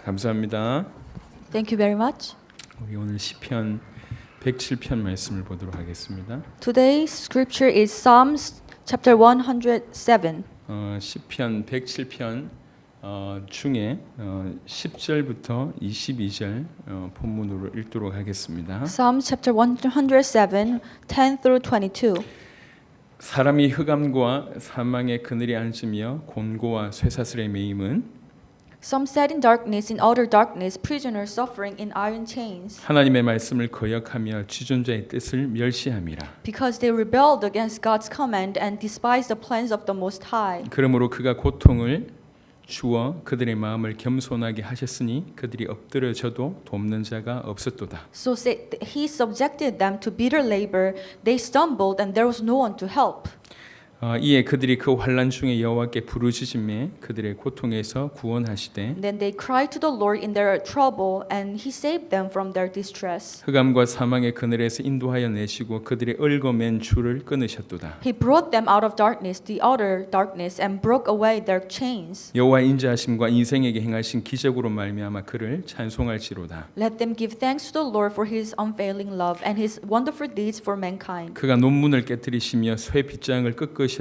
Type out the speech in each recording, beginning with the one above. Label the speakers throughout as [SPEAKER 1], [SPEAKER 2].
[SPEAKER 1] 감사합니다.
[SPEAKER 2] Thank you very much.
[SPEAKER 1] 우리 오늘 시편 107편 말씀을 보도록 하겠습니다.
[SPEAKER 2] Today's scripture is Psalms chapter 107.
[SPEAKER 1] 시편 107편 중에 10절부터 22절 본문으로 읽도록 하겠습니다.
[SPEAKER 2] Psalms chapter 107, 10 through 22.
[SPEAKER 1] 사람이 흑암과 사망의 그늘에 앉으며 곤고와 쇠사슬에 매임은
[SPEAKER 2] Some sat in darkness, in outer darkness, prisoners suffering in iron chains,
[SPEAKER 1] 하나님의 말씀을 거역하며 지존자의 뜻을 멸시함이라.
[SPEAKER 2] because they rebelled against God's command and despised the plans of the Most High.
[SPEAKER 1] 그러므로 그가 고통을 주어 그들의 마음을 겸손하게 하셨으니 그들이 엎드려져도 돕는 자가 없었도다.
[SPEAKER 2] So he subjected them to bitter labor. They stumbled, and there was no one to help.
[SPEAKER 1] 이에 그들이 그 환난 중에 여호와께 부르짖음에 그들의 고통에서 구원하시되
[SPEAKER 2] Then they cried to the Lord in their trouble, and He saved them from their distress.
[SPEAKER 1] 흑암과 사망의 그늘에서 인도하여 내시고 그들의 얽어맨 줄을 끊으셨도다.
[SPEAKER 2] He brought them out of darkness, the outer darkness, and broke away their chains.
[SPEAKER 1] 여호와의 인자하심과 인생에게 행하신 기적으로 말미암아 그를 찬송할지로다.
[SPEAKER 2] Let them give thanks to the Lord for His unfailing love and His wonderful deeds for mankind.
[SPEAKER 1] 그가 논문을 깨뜨리시며 쇠 빗장을 꺾으셨음이로다.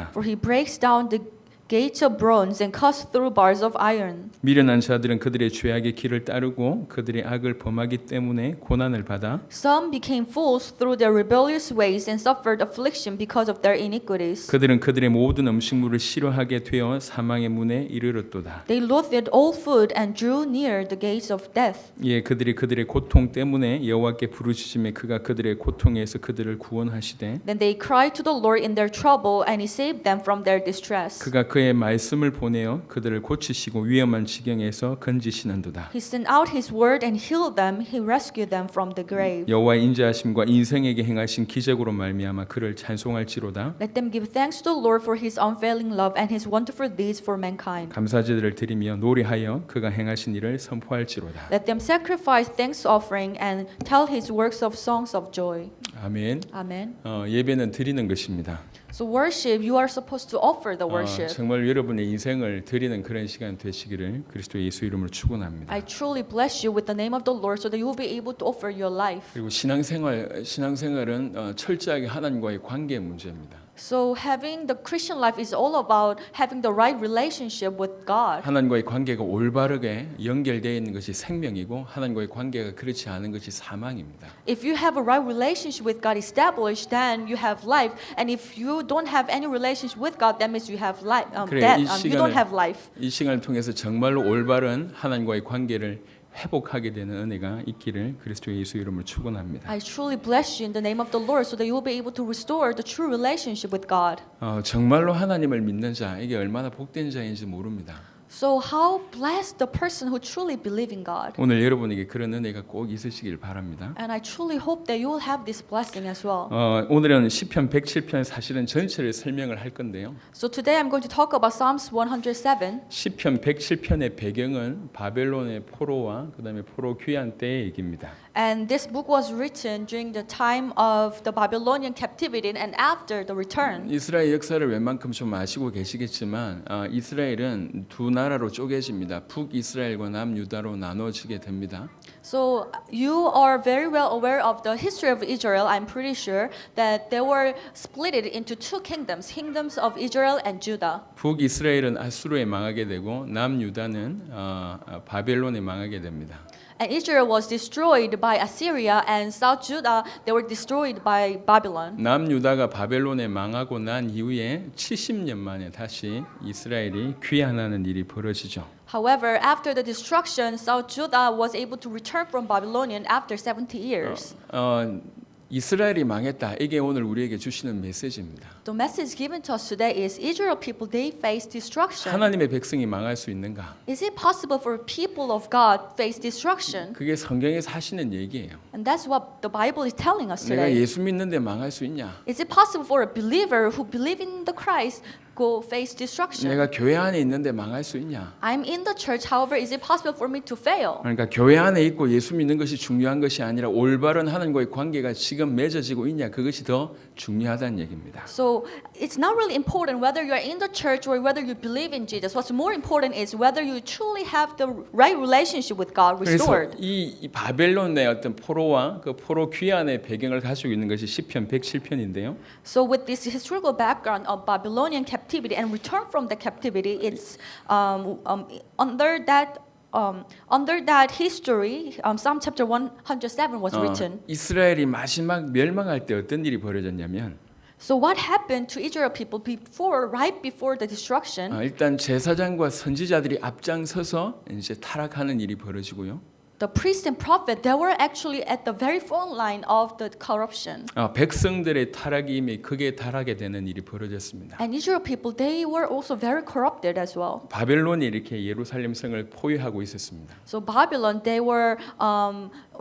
[SPEAKER 2] For He breaks down the gates of bronze and cuts through bars of iron.
[SPEAKER 1] 미련한 자들은 그들의 죄악의 길을 따르고 그들의 악을 범하기 때문에 고난을 받아
[SPEAKER 2] Some became fools through their rebellious ways and suffered affliction because of their iniquities.
[SPEAKER 1] 그들은 그들의 모든 음식물을 싫어하게 되어 사망의 문에 이르렀도다.
[SPEAKER 2] They loathed all food and drew near the gates of death.
[SPEAKER 1] 예, 그들이 그들의 고통 때문에 여호와께 부르짖음에 그가 그들의 고통에서 그들을 구원하시되
[SPEAKER 2] Then they cried to the Lord in their trouble, and He saved them from their distress.
[SPEAKER 1] 그가 그의 말씀을 보내어 그들을 고치시고 위험한 지경에서 건지시는도다.
[SPEAKER 2] He sent out His word and healed them. He rescued them from the grave.
[SPEAKER 1] 여호와의 인자하심과 인생에게 행하신 기적으로 말미암아 그를 찬송할지로다.
[SPEAKER 2] Let them give thanks to the Lord for His unfailing love and His wonderful deeds for mankind.
[SPEAKER 1] 감사제들을 드리며 노래하여 그가 행하신 일을 선포할지로다.
[SPEAKER 2] Let them sacrifice thanks offering and tell His works of songs of joy.
[SPEAKER 1] 아멘.
[SPEAKER 2] Amen.
[SPEAKER 1] 예배는 드리는 것입니다.
[SPEAKER 2] So worship, you are supposed to offer the worship.
[SPEAKER 1] 정말 여러분의 인생을 드리는 그런 시간 되시기를 그리스도 예수 이름으로 축원합니다.
[SPEAKER 2] I truly bless you with the name of the Lord so that you will be able to offer your life.
[SPEAKER 1] 그리고 신앙생활은 철저하게 하나님과의 관계의 문제입니다.
[SPEAKER 2] So having the Christian life is all about having the right relationship with God.
[SPEAKER 1] 하나님과의 관계가 올바르게 연결되어 있는 것이 생명이고 하나님과의 관계가 그렇지 않은 것이 사망입니다.
[SPEAKER 2] If you have a right relationship with God established, then you have life. And if you don't have any relationship with God, that means you have life. You don't have life.
[SPEAKER 1] 이 시간을 통해서 정말로 올바른 하나님과의 관계를 회복하게 되는 은혜가 있기를 그리스도 예수 이름으로 축원합니다.
[SPEAKER 2] I truly bless you in the name of the Lord so that you will be able to restore the true relationship with God.
[SPEAKER 1] 정말로 하나님을 믿는 자 이게 얼마나 복된 자인지 모릅니다.
[SPEAKER 2] So how blessed the person who truly believe in God.
[SPEAKER 1] 오늘 여러분에게 그런 은혜가 꼭 있으시길 바랍니다.
[SPEAKER 2] And I truly hope that you will have this blessing as well.
[SPEAKER 1] 오늘은 시편 107편 사실은 전체를 설명을 할 건데요.
[SPEAKER 2] So today I'm going to talk about Psalms 107.
[SPEAKER 1] 시편 107편의 배경은 바벨론의 포로와 그다음에 포로 귀환 때의 얘기입니다.
[SPEAKER 2] And this book was written during the time of the Babylonian captivity and after the return.
[SPEAKER 1] 이스라엘 역사를 웬만큼 좀 아시고 계시겠지만 이스라엘은 두 나라로 쪼개집니다. 북이스라엘과 남유다로 나눠지게 됩니다.
[SPEAKER 2] So you are very well aware of the history of Israel. I'm pretty sure that they were split into two kingdoms, kingdoms of Israel and Judah.
[SPEAKER 1] 북이스라엘은 아수르에 망하게 되고 남유다는 바벨론에 망하게 됩니다.
[SPEAKER 2] And Israel was destroyed by Assyria, and South Judah they were destroyed by Babylon.
[SPEAKER 1] 남유다가 바벨론에 망하고 난 이후에 70년 만에 다시 이스라엘이 귀환하는 일이 벌어지죠.
[SPEAKER 2] However, after the destruction, South Judah was able to return from Babylonian after 70 years.
[SPEAKER 1] 이스라엘이 망했다. 이게 오늘 우리에게 주시는 메시지입니다.
[SPEAKER 2] The message given to us today is Israel people they face destruction.
[SPEAKER 1] 하나님의 백성이 망할 수 있는가?
[SPEAKER 2] Is it possible for people of God face destruction?
[SPEAKER 1] 그게 성경에서 하시는 얘기예요.
[SPEAKER 2] And that's what the Bible is telling us
[SPEAKER 1] 내가
[SPEAKER 2] today.
[SPEAKER 1] 예수 믿는데 망할 수 있냐?
[SPEAKER 2] Is it possible for a believer who believe in the Christ go face destruction.
[SPEAKER 1] 내가 교회 안에 있는데 망할 수 있냐?
[SPEAKER 2] I'm in the church, however, is it possible for me to fail?
[SPEAKER 1] 그러니까 교회 안에 있고 예수 믿는 것이 중요한 것이 아니라 올바른 하나님과의 관계가 지금 맺어지고 있냐, 그것이 더 중요하다는 얘기입니다.
[SPEAKER 2] So it's not really important whether you are in the church or whether you believe in Jesus. What's more important is whether you truly have the right relationship with God
[SPEAKER 1] 그래서
[SPEAKER 2] restored.
[SPEAKER 1] 이 바벨론의 어떤 포로와 그 포로 귀환의 배경을 가지고 있는 것이 시편 107편인데요.
[SPEAKER 2] So with this historical background of Babylonian captivity and return from the captivity, it's under that history, Psalm chapter 107 was written.
[SPEAKER 1] 이스라엘이 마지막 멸망할 때 어떤 일이 벌어졌냐면
[SPEAKER 2] So what happened to Israel people right before the destruction?
[SPEAKER 1] 일단 제사장과 선지자들이 앞장서서 이제 타락하는 일이 벌어지고요.
[SPEAKER 2] The priests and prophet, they were actually at the very front line of the corruption.
[SPEAKER 1] 백성들의 타락이 이미 크게 타락에 되는 일이 벌어졌습니다.
[SPEAKER 2] And Israel people, they were also very corrupted as well.
[SPEAKER 1] 바벨론이 이렇게 예루살렘 성을 포위하고 있었습니다.
[SPEAKER 2] So Babylon, they were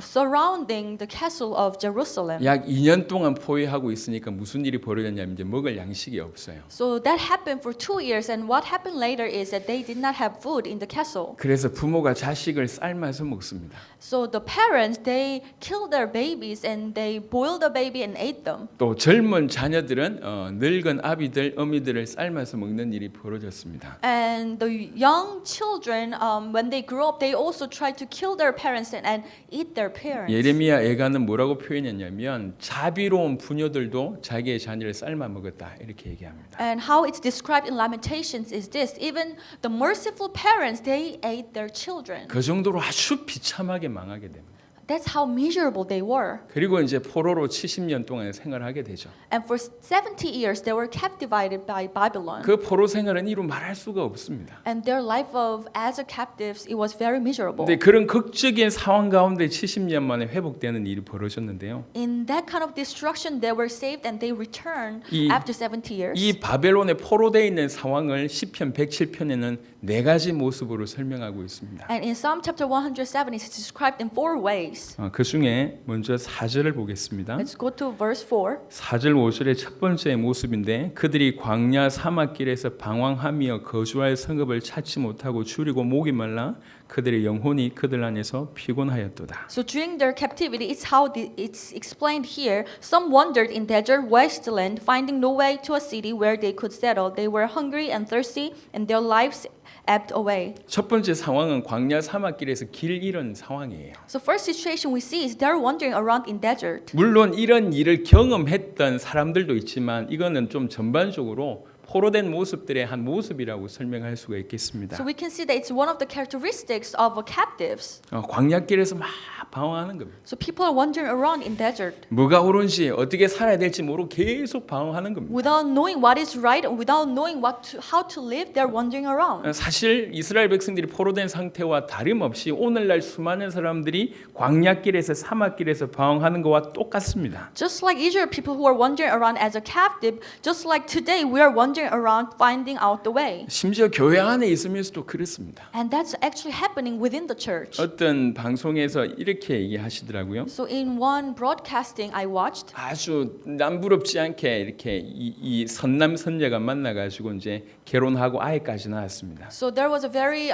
[SPEAKER 2] surrounding the castle of Jerusalem.
[SPEAKER 1] 약 2년 동안 포위하고 있으니까 무슨 일이 벌어졌냐면 이제 먹을 양식이 없어요.
[SPEAKER 2] So that happened for 2 years, and what happened later is that they did not have food in the castle.
[SPEAKER 1] 그래서 부모가 자식을 삶아서 먹습니다.
[SPEAKER 2] So the parents, they killed their babies and they boiled the baby and ate them.
[SPEAKER 1] 또 젊은 자녀들은 늙은 아비들, 어미들을 삶아서 먹는 일이 벌어졌습니다.
[SPEAKER 2] And the young children, when they grew up, they also tried to kill their parents and eat their parents.
[SPEAKER 1] 예레미야 애가는 뭐라고 표현했냐면 자비로운 부녀들도 자기의 자녀를 삶아 먹었다 이렇게 얘기합니다.
[SPEAKER 2] And how it's described in Lamentations is this: even the merciful parents, they ate their children.
[SPEAKER 1] 그 정도로 아주 비참하게 망하게 됩니다.
[SPEAKER 2] That's how miserable they were.
[SPEAKER 1] 그리고 이제 포로로 70년 동안 생활하게 되죠.
[SPEAKER 2] And for 70 years, they were captivated by Babylon.
[SPEAKER 1] 그 포로 생활은 이루 말할 수가 없습니다.
[SPEAKER 2] And their life of as a captives, it was very miserable.
[SPEAKER 1] 근데 그런 극적인 상황 가운데 70년 만에 회복되는 일이 벌어졌는데요.
[SPEAKER 2] In that kind of destruction, they were saved and they returned
[SPEAKER 1] 이-
[SPEAKER 2] after 70 years.
[SPEAKER 1] 이 바벨론에 포로되어 있는 상황을 시편 107편에는 네 가지 모습으로 설명하고 있습니다.
[SPEAKER 2] And in Psalm chapter 107, it's described in 4 ways.
[SPEAKER 1] 그 중에 먼저 4절을 보겠습니다.
[SPEAKER 2] Let's go to verse 4.
[SPEAKER 1] 4절 5절의 첫 번째 모습인데 그들이 광야 사막길에서 방황하며 거주할 성읍을 찾지 못하고 줄이고 목이 말라 그들의 영혼이 그들 안에서 피곤하였도다.
[SPEAKER 2] So during their captivity, it's explained here. Some wandered in desert wasteland, finding no way to a city where they could settle. They were hungry and thirsty, and their lives ebbed away.
[SPEAKER 1] 첫 번째 상황은 광야 사막길에서 길 잃은 상황이에요.
[SPEAKER 2] So first situation we see is they're wandering around in desert.
[SPEAKER 1] 물론 이런 일을 경험했던 사람들도 있지만 이거는 좀 전반적으로 포로된 모습들의 한 모습이라고 설명할 수가 있겠습니다.
[SPEAKER 2] So we can see that it's one of the characteristics of captives.
[SPEAKER 1] 광야길에서 막 방황하는 겁니다.
[SPEAKER 2] So people are wandering around in desert
[SPEAKER 1] 뭐가 옳은지 어떻게 살아야 될지 모르고 계속 방황하는 겁니다.
[SPEAKER 2] without knowing what is right and without knowing how to live. They're wandering around.
[SPEAKER 1] 사실 이스라엘 백성들이 포로된 상태와 다름없이 오늘날 수많은 사람들이 광야길에서 사막길에서 방황하는 것과 똑같습니다.
[SPEAKER 2] Just like Israel people who are wandering around as a captive, just like today we are wandering around finding out the way.
[SPEAKER 1] 심지어 교회 안에 있으면서도 그렇습니다.
[SPEAKER 2] And that's actually happening within the church.
[SPEAKER 1] 어떤 방송에서 이렇게 얘기하시더라고요.
[SPEAKER 2] So in one broadcasting I watched,
[SPEAKER 1] 아주 남부럽지 않게 이렇게 이 선남 선녀가 만나가지고 이제 결혼하고 아이까지 낳았습니다.
[SPEAKER 2] so there was a very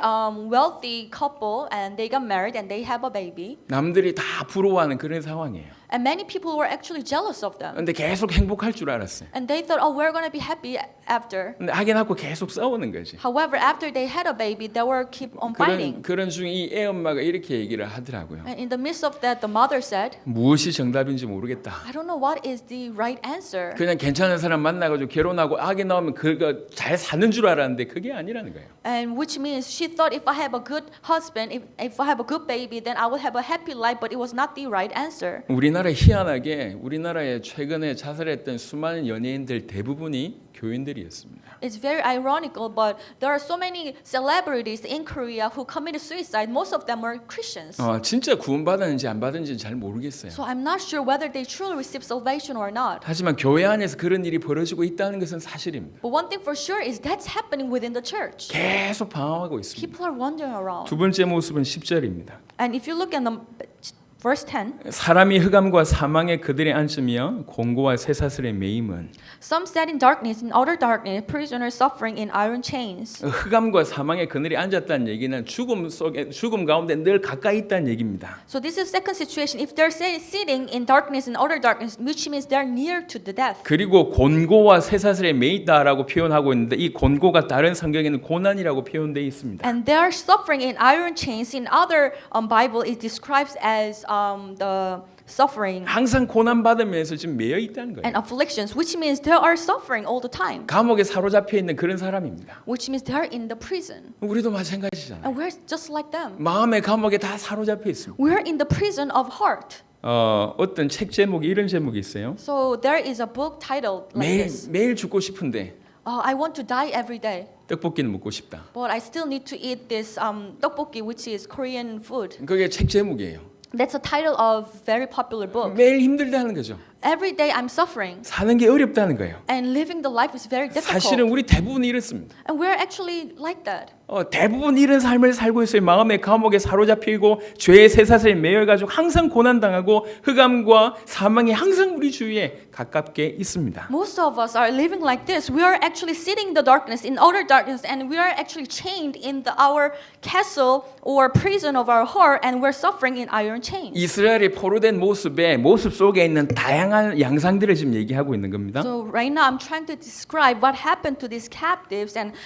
[SPEAKER 2] wealthy couple and they got married and they have a baby.
[SPEAKER 1] 남들이 다 부러워하는 그런 상황이에요.
[SPEAKER 2] And many people were actually jealous of them.
[SPEAKER 1] 근데 계속 행복할 줄 알았어요.
[SPEAKER 2] And they thought, oh, we're going to be happy after.
[SPEAKER 1] 근데 아기 낳고 계속 싸우는 거지.
[SPEAKER 2] However, after they had a baby, they were keep on fighting.
[SPEAKER 1] 그런 중에 이 애 엄마가 이렇게 얘기를 하더라고요.
[SPEAKER 2] And in the midst of that, the mother said,
[SPEAKER 1] 무엇이 정답인지 모르겠다.
[SPEAKER 2] I don't know what is the right answer.
[SPEAKER 1] 그냥 괜찮은 사람 만나가지고 결혼하고 아기 낳으면 그거 잘 사는 줄 알았는데 그게 아니라는 거예요.
[SPEAKER 2] And which means she thought if I have a good husband, if I have a good baby, then I will have a happy life. But it was not the right answer.
[SPEAKER 1] 우리나라 희한하게 우리나라에 최근에 자살했던 수많은 연예인들 대부분이 교인들이었습니다.
[SPEAKER 2] It's very ironical, but there are so many celebrities in Korea who committed suicide. Most of them were Christians.
[SPEAKER 1] 진짜 구원받았는지 안 받았는지 잘 모르겠어요.
[SPEAKER 2] So I'm not sure whether they truly received salvation or not.
[SPEAKER 1] 하지만 교회 안에서 그런 일이 벌어지고 있다는 것은 사실입니다.
[SPEAKER 2] But one thing for sure is that's happening within the church.
[SPEAKER 1] 계속 방황하고 있습니다.
[SPEAKER 2] People are wandering around.
[SPEAKER 1] 두 번째 모습은 10절입니다.
[SPEAKER 2] And if you look at the Verse 10.
[SPEAKER 1] 사람이 흑암과 사망의 그들의 안점이여 공고와 쇠사슬의 매임은.
[SPEAKER 2] Some sat in darkness, in outer darkness, prisoners suffering in iron chains.
[SPEAKER 1] 흑암과 사망의 그늘에 앉았다는 얘기는 죽음 가운데 늘 가까이 있다는 얘기입니다.
[SPEAKER 2] So this is second situation. If they're sitting in darkness, in outer darkness, which means they're near to the death.
[SPEAKER 1] 그리고 곤고와 쇠사슬에 매이다라고 표현하고 있는데 이 곤고가 다른 성경에는 고난이라고 표현되어 있습니다.
[SPEAKER 2] And they're suffering in iron chains. In other Bible, it describes as the suffering
[SPEAKER 1] 항상 고난 받으면서 지금 매여 있다는 거예요.
[SPEAKER 2] and afflictions, which means they are suffering all the time.
[SPEAKER 1] 감옥에 사로잡혀 있는 그런 사람입니다.
[SPEAKER 2] Which means they're in the prison.
[SPEAKER 1] 우리도 마찬가지잖아요.
[SPEAKER 2] And we're just like them.
[SPEAKER 1] 마음의 감옥에 다 사로잡혀 있습니다.
[SPEAKER 2] We're in the prison of heart.
[SPEAKER 1] 어떤 책 제목이 이런 제목이 있어요.
[SPEAKER 2] So there is a book titled like this.
[SPEAKER 1] 매일 죽고 싶은데
[SPEAKER 2] I want to die every day,
[SPEAKER 1] 떡볶이는 먹고 싶다.
[SPEAKER 2] but I still need to eat this tteokbokki, which is Korean food.
[SPEAKER 1] 그게 책 제목이에요.
[SPEAKER 2] That's a title of very popular book.
[SPEAKER 1] 매일 힘들다는 거죠.
[SPEAKER 2] Every day I'm suffering,
[SPEAKER 1] 사는 게 어렵다는 거예요.
[SPEAKER 2] and living the life is very
[SPEAKER 1] 사실은
[SPEAKER 2] difficult.
[SPEAKER 1] 우리 대부분이 이렇습니다.
[SPEAKER 2] And we're actually like that.
[SPEAKER 1] 대부분 이런 삶을 살고 있어요. 마음의 감옥에 사로잡히고 죄의 쇠사슬에 매여가지고 항상 고난당하고 흑암과 사망이 항상 우리 주위에 가깝게 있습니다.
[SPEAKER 2] Most of us are living like this. We are actually sitting in the darkness, in outer darkness, and we are actually chained in our castle or prison of our heart, and we're suffering in iron chains.
[SPEAKER 1] 이스라엘의 포로된 모습 속에 있는 다양한 양상들을 지금 얘기하고 있는 겁니다.
[SPEAKER 2] So right now I'm trying to describe what happened to these captives and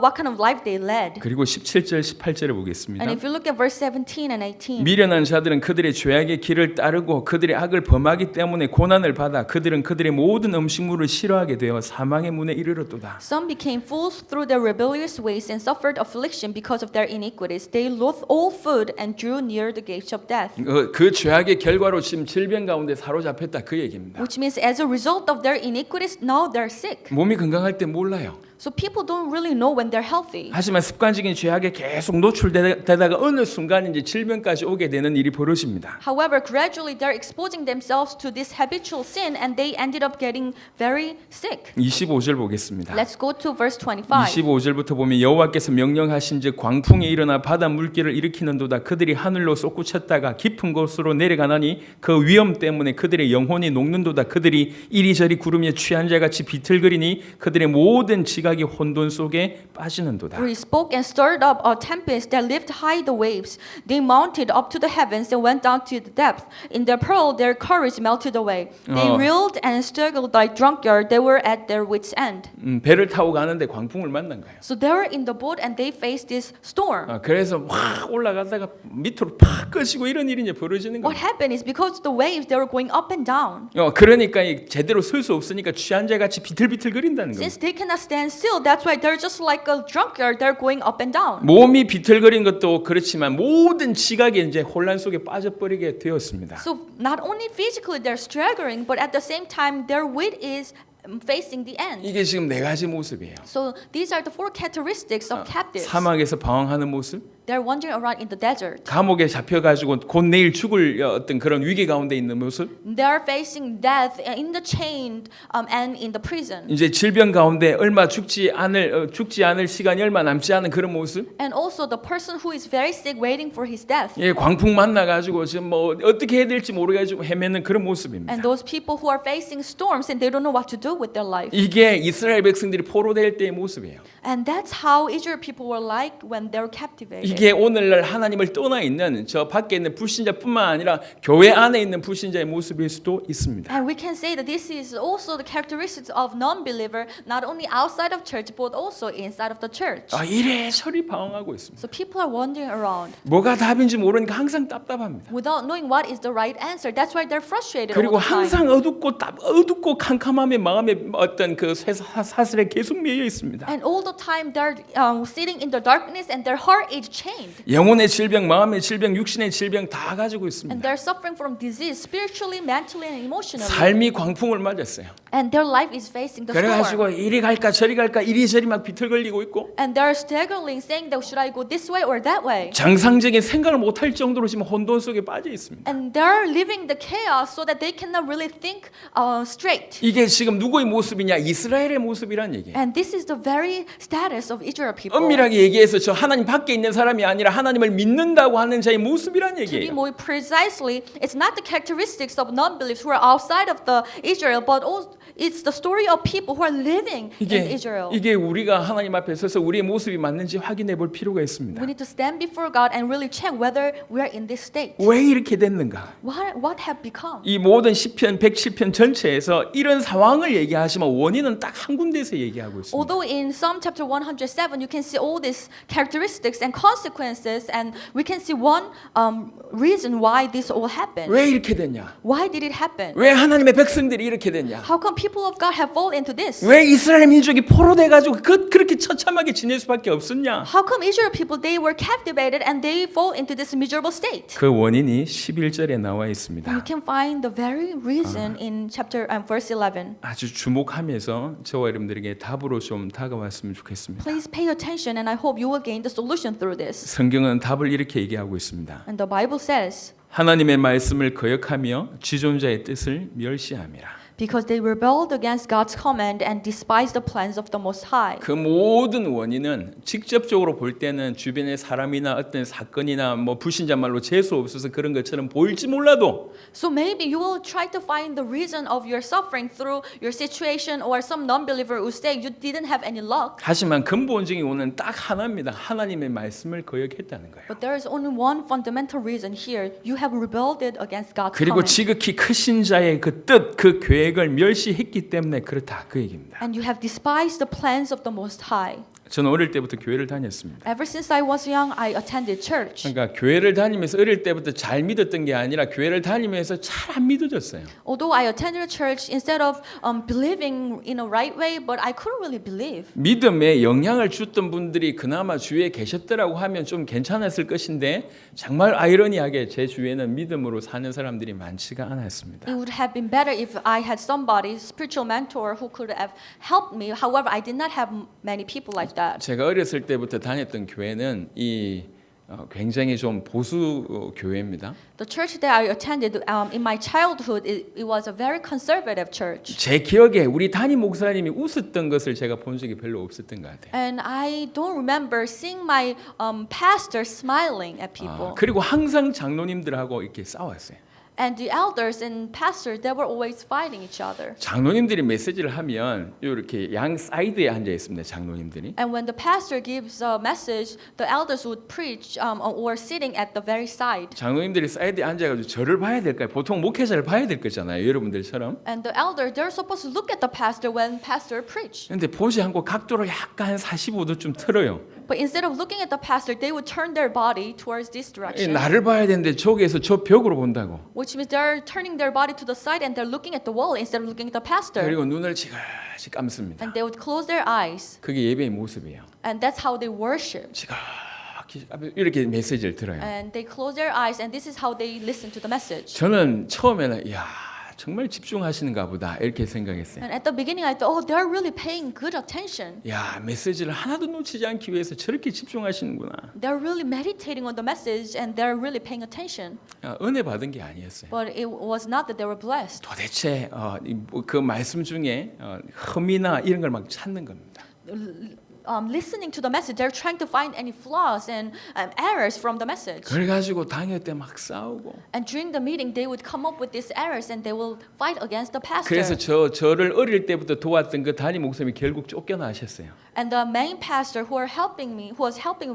[SPEAKER 2] what kind of life they led.
[SPEAKER 1] 그리고 17절, 18절을 보겠습니다.
[SPEAKER 2] And if you look at verse 17 and 18.
[SPEAKER 1] 미련한 자들은 그들의 죄악의 길을 따르고 그들의 악을 범하기 때문에 고난을 받아 그들은 그들의 모든 음식물을 싫어하게 되어 사망의 문에 이르렀도다.
[SPEAKER 2] Some became fools through their rebellious ways and suffered affliction because of their iniquities. They loathed all food and drew near the gates of death.
[SPEAKER 1] 그 죄악의 결과로 지금 질병 가운데 사로잡혔다 그 얘기입니다.
[SPEAKER 2] Which means as a result of their iniquities, now they're sick.
[SPEAKER 1] 몸이 건강할 때 몰라요.
[SPEAKER 2] So people don't really know when they're healthy.
[SPEAKER 1] 하지만 습관적인 죄악에 계속 노출되다가 어느 순간 이제 질병까지 오게 되는 일이 벌어집니다.
[SPEAKER 2] However, gradually they're exposing themselves to this habitual sin and they ended up getting very sick.
[SPEAKER 1] 25절 보겠습니다.
[SPEAKER 2] Let's go to verse 25.
[SPEAKER 1] 25절부터 보면 여호와께서 명령하신즉 광풍이 일어나 바다 물길을 일으키는도다. 그들이 하늘로 솟구쳤다가 깊은 곳으로 내려가나니 그 위험 때문에 그들의 영혼이 녹는도다. 그들이 이리저리 구름에 취한 자같이 비틀거리니 그들의 모든 지각이 혼돈 속에 빠지는도다.
[SPEAKER 2] For he spoke and stirred up a tempest that lifted high the waves. They mounted up to the heavens and went down to the depth. In their pearl, their courage melted away. They reeled and struggled like drunkards. They were at their wits' end.
[SPEAKER 1] 배를 타고 가는데 광풍을 만난 거예요.
[SPEAKER 2] So they were in the boat and they faced this storm.
[SPEAKER 1] 그래서 확 올라가다가 밑으로 팍 꺼지고 이런 일이 이제 벌어지는
[SPEAKER 2] What
[SPEAKER 1] 거예요.
[SPEAKER 2] happened is because the waves they were going up and down.
[SPEAKER 1] 그러니까 제대로 설 수 없으니까 취한 자같이 비틀비틀거린다는 거예요.
[SPEAKER 2] Since they cannot stand still, that's why they're just like a drunkard. They're going up and down.
[SPEAKER 1] 몸이 비틀거린 것도 그렇지만 모든 지각이 이제 혼란 속에 빠져버리게 되었습니다.
[SPEAKER 2] So not only physically they're struggling, but at the same time their wit is facing the end.
[SPEAKER 1] 이게 지금 네 가지 모습이에요.
[SPEAKER 2] So these are the four characteristics of captives.
[SPEAKER 1] 사막에서 방황하는 모습,
[SPEAKER 2] They're wandering around in the desert.
[SPEAKER 1] 감옥에 잡혀가지고 곧 내일 죽을 어떤 그런 위기 가운데 있는 모습,
[SPEAKER 2] They're facing death in the chain and in the prison.
[SPEAKER 1] 이제 질병 가운데 얼마 죽지 않을 시간이 얼마 남지 않은 그런 모습.
[SPEAKER 2] And also the person who is very sick waiting for his death.
[SPEAKER 1] 광풍 만나가지고 지금 뭐 어떻게 해야 될지 모르가지고 헤매는 그런 모습입니다.
[SPEAKER 2] And those people who are facing storms and they don't know what to do with their life.
[SPEAKER 1] 이게 이스라엘 백성들이 포로될 때의 모습이에요.
[SPEAKER 2] And that's how Israel people were like when they were captivated.
[SPEAKER 1] 이게 오늘날 하나님을 떠나 있는 저 밖에 있는 불신자뿐만 아니라 교회 안에 있는 불신자의 모습일 수도 있습니다.
[SPEAKER 2] And we can say that this is also the characteristics of non-believer, not only outside of church, but also inside of the church.
[SPEAKER 1] 이래저래 방황하고 있습니다.
[SPEAKER 2] So people are wandering around
[SPEAKER 1] 뭐가 답인지 모르니까 항상 답답합니다.
[SPEAKER 2] without knowing what is the right answer. That's why they're frustrated all
[SPEAKER 1] 그리고
[SPEAKER 2] the time.
[SPEAKER 1] 항상 어둡고 캄캄함에 마음에 어떤 그 사슬에 계속 매여 있습니다.
[SPEAKER 2] And all the time they're sitting in the darkness and their heart is chained.
[SPEAKER 1] 영혼의 질병, 마음의 질병, 육신의 질병 다 가지고
[SPEAKER 2] And
[SPEAKER 1] 있습니다.
[SPEAKER 2] they're suffering from disease spiritually, mentally, and emotionally.
[SPEAKER 1] 삶이 광풍을 맞았어요.
[SPEAKER 2] And their life is facing the
[SPEAKER 1] 그래가지고
[SPEAKER 2] storm.
[SPEAKER 1] 이리 갈까 저리 갈까 이리저리 막 비틀거리고 있고
[SPEAKER 2] And they're struggling, saying that should I go this way or that way?
[SPEAKER 1] 정상적인 생각을 못할 정도로 지금 혼돈 속에 빠져 있습니다.
[SPEAKER 2] And they're living the chaos so that they cannot really think straight.
[SPEAKER 1] 이게 지금 누구의 모습이냐? 이스라엘의 모습이란 얘기예요.
[SPEAKER 2] And this is the very status of Israel people.
[SPEAKER 1] 엄밀하게 얘기해서 저 하나님 밖에 있는 사람이 아니라 하나님을 믿는다고 하는 자의 모습이란
[SPEAKER 2] To be
[SPEAKER 1] 얘기예요.
[SPEAKER 2] more precisely, it's not the characteristics of non-believers who are outside of the Israel, but also it's the story of people who are living in Israel.
[SPEAKER 1] 이게 우리가 하나님 앞에 서서 우리의 모습이 맞는지 확인해 볼 필요가 있습니다.
[SPEAKER 2] We need to stand before God and really check whether we are in this state.
[SPEAKER 1] 왜 이렇게 됐는가?
[SPEAKER 2] What have become?
[SPEAKER 1] 이 모든 시편 107편 전체에서 이런 상황을 얘기하시면 원인은 딱 한 군데에서 얘기하고 있습니다.
[SPEAKER 2] Although in Psalm chapter 107 you can see all these characteristics and consequences, and we can see one reason why this all happened.
[SPEAKER 1] 왜 이렇게 됐냐?
[SPEAKER 2] Why did it happen?
[SPEAKER 1] 왜 하나님의 백성들이 이렇게 됐냐?
[SPEAKER 2] How come people of God have fallen into this?
[SPEAKER 1] 왜 이스라엘 민족이 포로돼 가지고 그렇게 처참하게 지낼 수밖에 없었냐?
[SPEAKER 2] How come Israel people, they were captivated and they fall into this miserable state?
[SPEAKER 1] 그 원인이 11절에 나와
[SPEAKER 2] You
[SPEAKER 1] 있습니다.
[SPEAKER 2] can find the very reason in chapter verse 11.
[SPEAKER 1] 아주 주목하면서 저와 여러분들에게 답으로 좀 다가왔으면 좋겠습니다.
[SPEAKER 2] Please pay attention, and I hope you will gain the solution through this.
[SPEAKER 1] 성경은 답을 이렇게 얘기하고 있습니다.
[SPEAKER 2] And the Bible says,
[SPEAKER 1] 하나님의 말씀을 거역하며 지존자의 뜻을 멸시함이라.
[SPEAKER 2] because they rebelled against God's command and despised the plans of the Most High.
[SPEAKER 1] 그 모든 원인은 직접적으로 볼 때는 주변의 사람이나 어떤 사건이나 뭐 불신자 말로 재수 없어서 그런 것처럼 보일지 몰라도
[SPEAKER 2] So maybe you will try to find the reason of your suffering through your situation, or some non-believer who say you didn't have any luck.
[SPEAKER 1] 하지만 근본적인 원인은 딱 하나입니다. 하나님의 말씀을 거역했다는 거예요.
[SPEAKER 2] But there is only one fundamental reason here. You have rebelled against God's
[SPEAKER 1] 그리고
[SPEAKER 2] command.
[SPEAKER 1] 지극히 크신 자의 그 뜻, 그 계획을 멸시했기 때문에 그렇다 그 얘기입니다.
[SPEAKER 2] And you have despised the plans of the Most High.
[SPEAKER 1] 저는 어릴 때부터 교회를 다녔습니다.
[SPEAKER 2] Ever since I was young, I attended church.
[SPEAKER 1] 그러니까 교회를 다니면서 어릴 때부터 잘 믿었던 게 아니라 교회를 다니면서 잘 안 믿어졌어요.
[SPEAKER 2] Although I attended church instead of believing in a right way, but I couldn't really believe.
[SPEAKER 1] 믿음에 영향을 줬던 분들이 그나마 주위에 계셨더라고 하면 좀 괜찮았을 것인데 정말 아이러니하게 제 주위에는 믿음으로 사는 사람들이 많지가 않았습니다.
[SPEAKER 2] It would have been better if I had somebody, spiritual mentor, who could have helped me. However, I did not have many people like that.
[SPEAKER 1] 제가 어렸을 때부터 다녔던 교회는 굉장히 좀 보수 교회입니다.
[SPEAKER 2] The church that I attended in my childhood, it was a very conservative church.
[SPEAKER 1] 제 기억에 우리 담임 목사님이 웃었던 것을 제가 본 적이 별로 없었던 것 같아요.
[SPEAKER 2] And I don't remember seeing my pastor smiling at people.
[SPEAKER 1] 그리고 항상 장로님들하고 이렇게 싸웠어요.
[SPEAKER 2] And the elders and pastors, they were always fighting each other.
[SPEAKER 1] 장로님들이 메시지를 하면 이렇게 양 사이드에 앉아 있습니다. 장로님들이.
[SPEAKER 2] And when the pastor gives a message, the elders would preach or sitting at the very side.
[SPEAKER 1] 장로님들이 사이드에 앉아가지고 저를 봐야 될까요? 보통 목회자를 봐야 될 거잖아요. 여러분들처럼.
[SPEAKER 2] And the elder, they're supposed to look at the pastor when pastor preach.
[SPEAKER 1] 근데 보지 않고 각도를 약간 한 45도쯤 틀어요.
[SPEAKER 2] But instead of looking at the pastor, they would turn their body towards this direction.
[SPEAKER 1] 나를 봐야 되는데 저기에서 저 벽으로 본다고.
[SPEAKER 2] Which means they're turning their body to the side and they're looking at the wall instead of looking at the pastor.
[SPEAKER 1] 그리고 눈을 지그시 감습니다.
[SPEAKER 2] And they would close their eyes.
[SPEAKER 1] 그게 예배의 모습이에요.
[SPEAKER 2] And that's how they worship.
[SPEAKER 1] 지그시 이렇게 메시지를 들어요.
[SPEAKER 2] And they close their eyes, and this is how they listen to the message.
[SPEAKER 1] 저는 처음에는 정말 집중하시는가 보다 이렇게 생각했어요.
[SPEAKER 2] And at the beginning, I thought, oh, they're really paying good attention.
[SPEAKER 1] 메시지를 하나도 놓치지 않기 위해서 저렇게 집중하시는구나.
[SPEAKER 2] They're really meditating on the message, and they're really paying attention.
[SPEAKER 1] 은혜 받은 게 아니었어요.
[SPEAKER 2] But it was not that they were blessed.
[SPEAKER 1] 도대체 그 말씀 중에 흠이나 이런 걸 막 찾는 겁니다.
[SPEAKER 2] Listening to the message, they're trying to find any flaws and errors from the message.
[SPEAKER 1] 그래가지고 당회 때 막 싸우고.
[SPEAKER 2] And during the meeting, they would come up with these errors and they will fight against the pastor.
[SPEAKER 1] 그래서 저를 어릴 때부터 도왔던 그 담임 목사님이 결국 쫓겨나셨어요.
[SPEAKER 2] And the main pastor who was helping me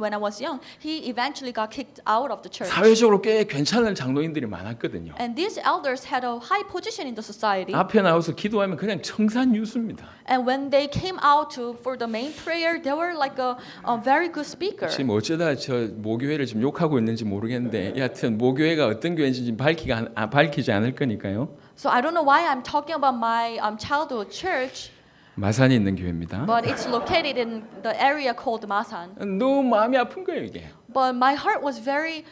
[SPEAKER 2] when I was young, he eventually got kicked out of the church.
[SPEAKER 1] 사회적으로 꽤 괜찮은 장로님들이 많았거든요.
[SPEAKER 2] And these elders had a high position in the society.
[SPEAKER 1] 앞에 나와서 기도하면 그냥 청산유수입니다.
[SPEAKER 2] And when they came out for the main prayer, they were like a very good speaker.
[SPEAKER 1] 지금 어쩌다 저 모교회를 좀 욕하고 있는지 모르겠는데 여하튼 모교회가 어떤 교회인지 지금 밝히지 않을 거니까요.
[SPEAKER 2] So I don't know why I'm talking about my childhood church.
[SPEAKER 1] 마산에 있는 교회입니다.
[SPEAKER 2] But it's located in the area called Masan.
[SPEAKER 1] 너무 마음이 아픈 거예요 이게.
[SPEAKER 2] But my heart was very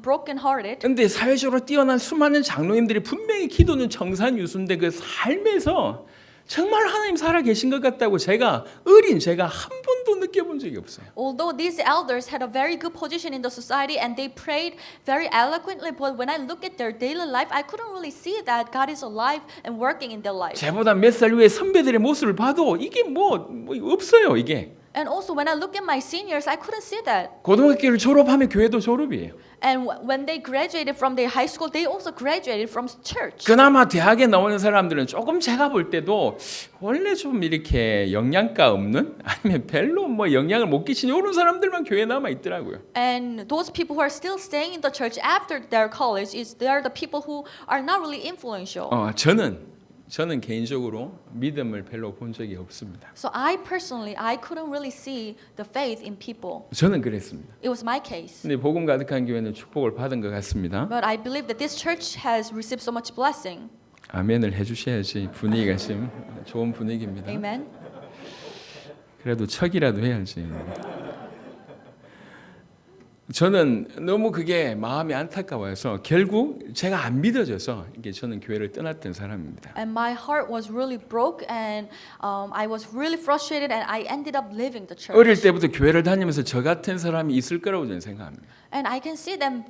[SPEAKER 2] broken-hearted.
[SPEAKER 1] 근데 사회적으로 뛰어난 수많은 장로님들이 분명히 기도는 청산유수인데 그 삶에서 정말 하나님 살아 계신 것 같다고 제가 한 번도 느껴본 적이 없어요.
[SPEAKER 2] Although these elders had a very good position in the society and they prayed very eloquently, but when I look at their daily life, I couldn't really see that God is alive and working in their life.
[SPEAKER 1] 제보다 몇 살 위에 선배들의 모습을 봐도 이게 뭐 없어요, 이게.
[SPEAKER 2] And also when I look at my seniors, I couldn't see that.
[SPEAKER 1] 고등학교를 졸업하면 교회도 졸업이에요.
[SPEAKER 2] And when they graduated from their high school, they also graduated from church.
[SPEAKER 1] 그나마 대학에 나오는 사람들은 조금 제가 볼 때도 원래 좀 이렇게 영양가 없는 아니면 별로 뭐 영향을 못 끼치는 이런 사람들만 교회에 남아 있더라고요.
[SPEAKER 2] And those people who are still staying in the church after their college they are the people who are not really influential.
[SPEAKER 1] 저는 개인적으로 믿음을 별로 본 적이 없습니다.
[SPEAKER 2] So I couldn't really see the faith in people.
[SPEAKER 1] 저는 그랬습니다.
[SPEAKER 2] It was my case.
[SPEAKER 1] 근데 복음 가득한 교회는 축복을 받은 것 같습니다.
[SPEAKER 2] But I believe that this church has received so much blessing.
[SPEAKER 1] 아멘을 해주셔야지 분위기가 지금 좋은 분위기입니다.
[SPEAKER 2] Amen.
[SPEAKER 1] 그래도 척이라도 해야지. 저는 너무 그게 마음이 안타까워서 결국 제가 안 믿어져서 이게 저는 교회를 떠났던 사람입니다.
[SPEAKER 2] And my heart was really broke, and I was really frustrated, and I ended up leaving the church.
[SPEAKER 1] 어릴 때부터 교회를 다니면서 저 같은 사람이 있을 거라고 저는 생각합니다.
[SPEAKER 2] And I can see them.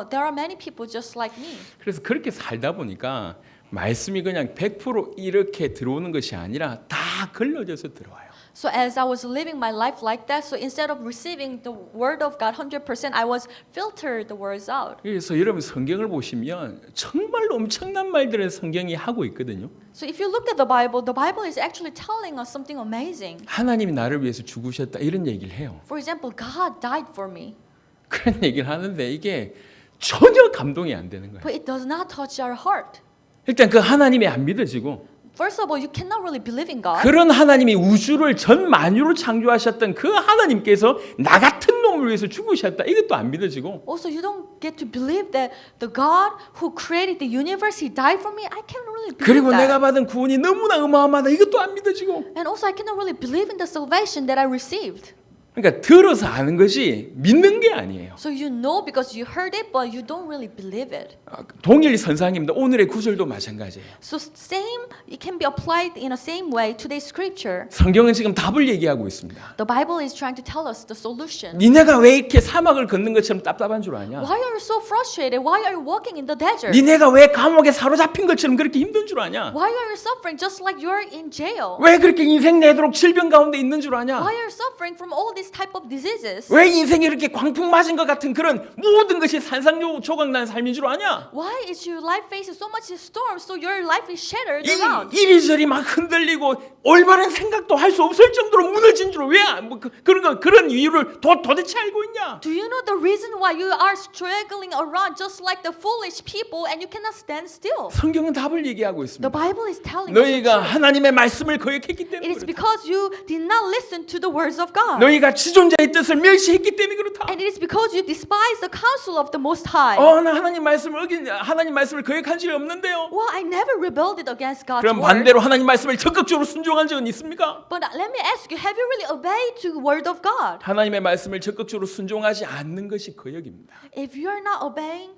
[SPEAKER 2] There are many people just like me.
[SPEAKER 1] 그래서 그렇게 살다 보니까 말씀이 그냥 100% 이렇게 들어오는 것이 아니라 다 걸러져서 들어와요.
[SPEAKER 2] So as I was living my life like that, so instead of receiving the word of God 100%, I was filtered the words out.
[SPEAKER 1] 그래서 여러분 성경을 보시면 정말 엄청난 말들을 성경이 하고 있거든요.
[SPEAKER 2] So if you look at the Bible is actually telling us something amazing.
[SPEAKER 1] 하나님이 나를 위해서 죽으셨다 이런 얘기를 해요.
[SPEAKER 2] For example, God died for me.
[SPEAKER 1] 그런 얘기를 하는데 이게 전혀 감동이 안 되는 거예요.
[SPEAKER 2] But it does not touch our heart.
[SPEAKER 1] 일단 그 하나님이 안 믿어지고
[SPEAKER 2] First of all, you cannot really believe in God.
[SPEAKER 1] 그런 하나님이 우주를 전 만유를 창조하셨던 그 하나님께서 나 같은 놈을 위해서 죽으셨다. 이것도 안 믿어지고
[SPEAKER 2] Also, you don't get to believe that the God who created the universe, He died for me. I can't really believe
[SPEAKER 1] 그리고
[SPEAKER 2] that.
[SPEAKER 1] 내가 받은 구원이 너무나 어마어마하다. 이것도 안 믿어지고
[SPEAKER 2] And also, I cannot really believe in the salvation that I received.
[SPEAKER 1] 그러니까 들어서 아는 것이 믿는 게 아니에요.
[SPEAKER 2] So you know because you heard it, but you don't really believe it.
[SPEAKER 1] 동일 선상입니다. 오늘의 구절도 마찬가지예요.
[SPEAKER 2] So it can be applied in the same way to the scripture.
[SPEAKER 1] 성경은 지금 답을 얘기하고 있습니다.
[SPEAKER 2] The Bible is trying to tell us the solution.
[SPEAKER 1] 니네가 왜 이렇게 사막을 걷는 것처럼 답답한 줄 아냐?
[SPEAKER 2] Why are you so frustrated? Why are you walking in the desert?
[SPEAKER 1] 니네가 왜 감옥에 사로잡힌 것처럼 그렇게 힘든 줄 아냐?
[SPEAKER 2] Why are you suffering just like you're in jail?
[SPEAKER 1] 왜 그렇게 인생 내도록 질병 가운데 있는 줄 아냐?
[SPEAKER 2] Why are you suffering from all these type of diseases?
[SPEAKER 1] 왜 인생이 이렇게 광풍 맞은 것 같은 그런 모든 것이 산산조각난 삶인 줄 아냐?
[SPEAKER 2] Why is your life facing so much storm, so your life is shattered around?
[SPEAKER 1] 이리저리 막 흔들리고 올바른 생각도 할 수 없을 정도로 무너진 줄 왜 그런 이유를 도대체 알고 있냐?
[SPEAKER 2] Do you know the reason why you are struggling around just like the foolish people and you cannot stand still?
[SPEAKER 1] 성경은 답을 얘기하고
[SPEAKER 2] The
[SPEAKER 1] 있습니다.
[SPEAKER 2] Bible is telling us the
[SPEAKER 1] 너희가
[SPEAKER 2] truth.
[SPEAKER 1] 하나님의 말씀을 거역했기 때문에
[SPEAKER 2] It is
[SPEAKER 1] 그렇다.
[SPEAKER 2] because you did not listen to the words of God.
[SPEAKER 1] 너희가 지존자의 뜻을 멸시했기 때문에 그렇다.
[SPEAKER 2] And it is because you despise the counsel of the Most High.
[SPEAKER 1] 나 하나님 말씀을 거역한 적이 없는데요.
[SPEAKER 2] Well, I never rebelled against God's
[SPEAKER 1] 그럼
[SPEAKER 2] word.
[SPEAKER 1] 반대로 하나님 말씀을 적극적으로 순종한 적은 있습니까?
[SPEAKER 2] But let me ask you, have you really obeyed to the word of God?
[SPEAKER 1] 하나님의 말씀을 적극적으로 순종하지 않는 것이 거역입니다.
[SPEAKER 2] If you are not obeying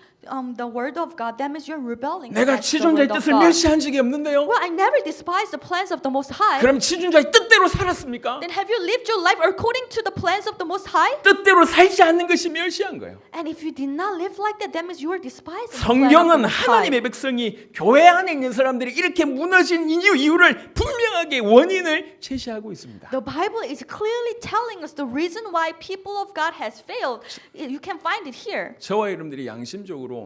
[SPEAKER 2] the word of God, that means you're rebelling
[SPEAKER 1] 내가
[SPEAKER 2] against the word
[SPEAKER 1] 지존자의
[SPEAKER 2] of
[SPEAKER 1] 뜻을
[SPEAKER 2] God.
[SPEAKER 1] 멸시한 적이 없는데요.
[SPEAKER 2] Well, I never despised the plans of the Most High.
[SPEAKER 1] 그럼 지존자의 뜻대로 살았습니까?
[SPEAKER 2] Then have you lived your life according to the plans of the Most High?
[SPEAKER 1] 뜻대로 살지 않는 것이 멸시한 거예요.
[SPEAKER 2] And if you did not live like that, that means you are despising the plan of the
[SPEAKER 1] 성경은
[SPEAKER 2] Most High.
[SPEAKER 1] 하나님의 백성이 교회 안에 있는 사람들이 이렇게 무너진 이유를 분명하게 원인을 제시하고 있습니다.
[SPEAKER 2] The Bible is clearly telling us the reason why people of God has failed. You can find it here.
[SPEAKER 1] 저와 여러분들이 양심적으로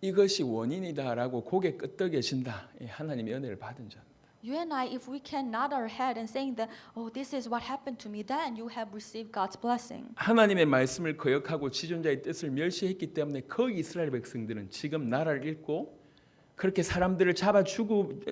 [SPEAKER 1] 이것이 원인이다라고 고개 끄덕여진다. 하나님의 은혜를 받은 자.
[SPEAKER 2] You and I, if we can nod our head and saying that, oh, this is what happened to me, then you have received God's blessing.
[SPEAKER 1] 하나님의 말씀을 거역하고 지존자의 뜻을 멸시했기 때문에 그 이스라엘 백성들은 지금 나라를 잃고 그렇게 사람들을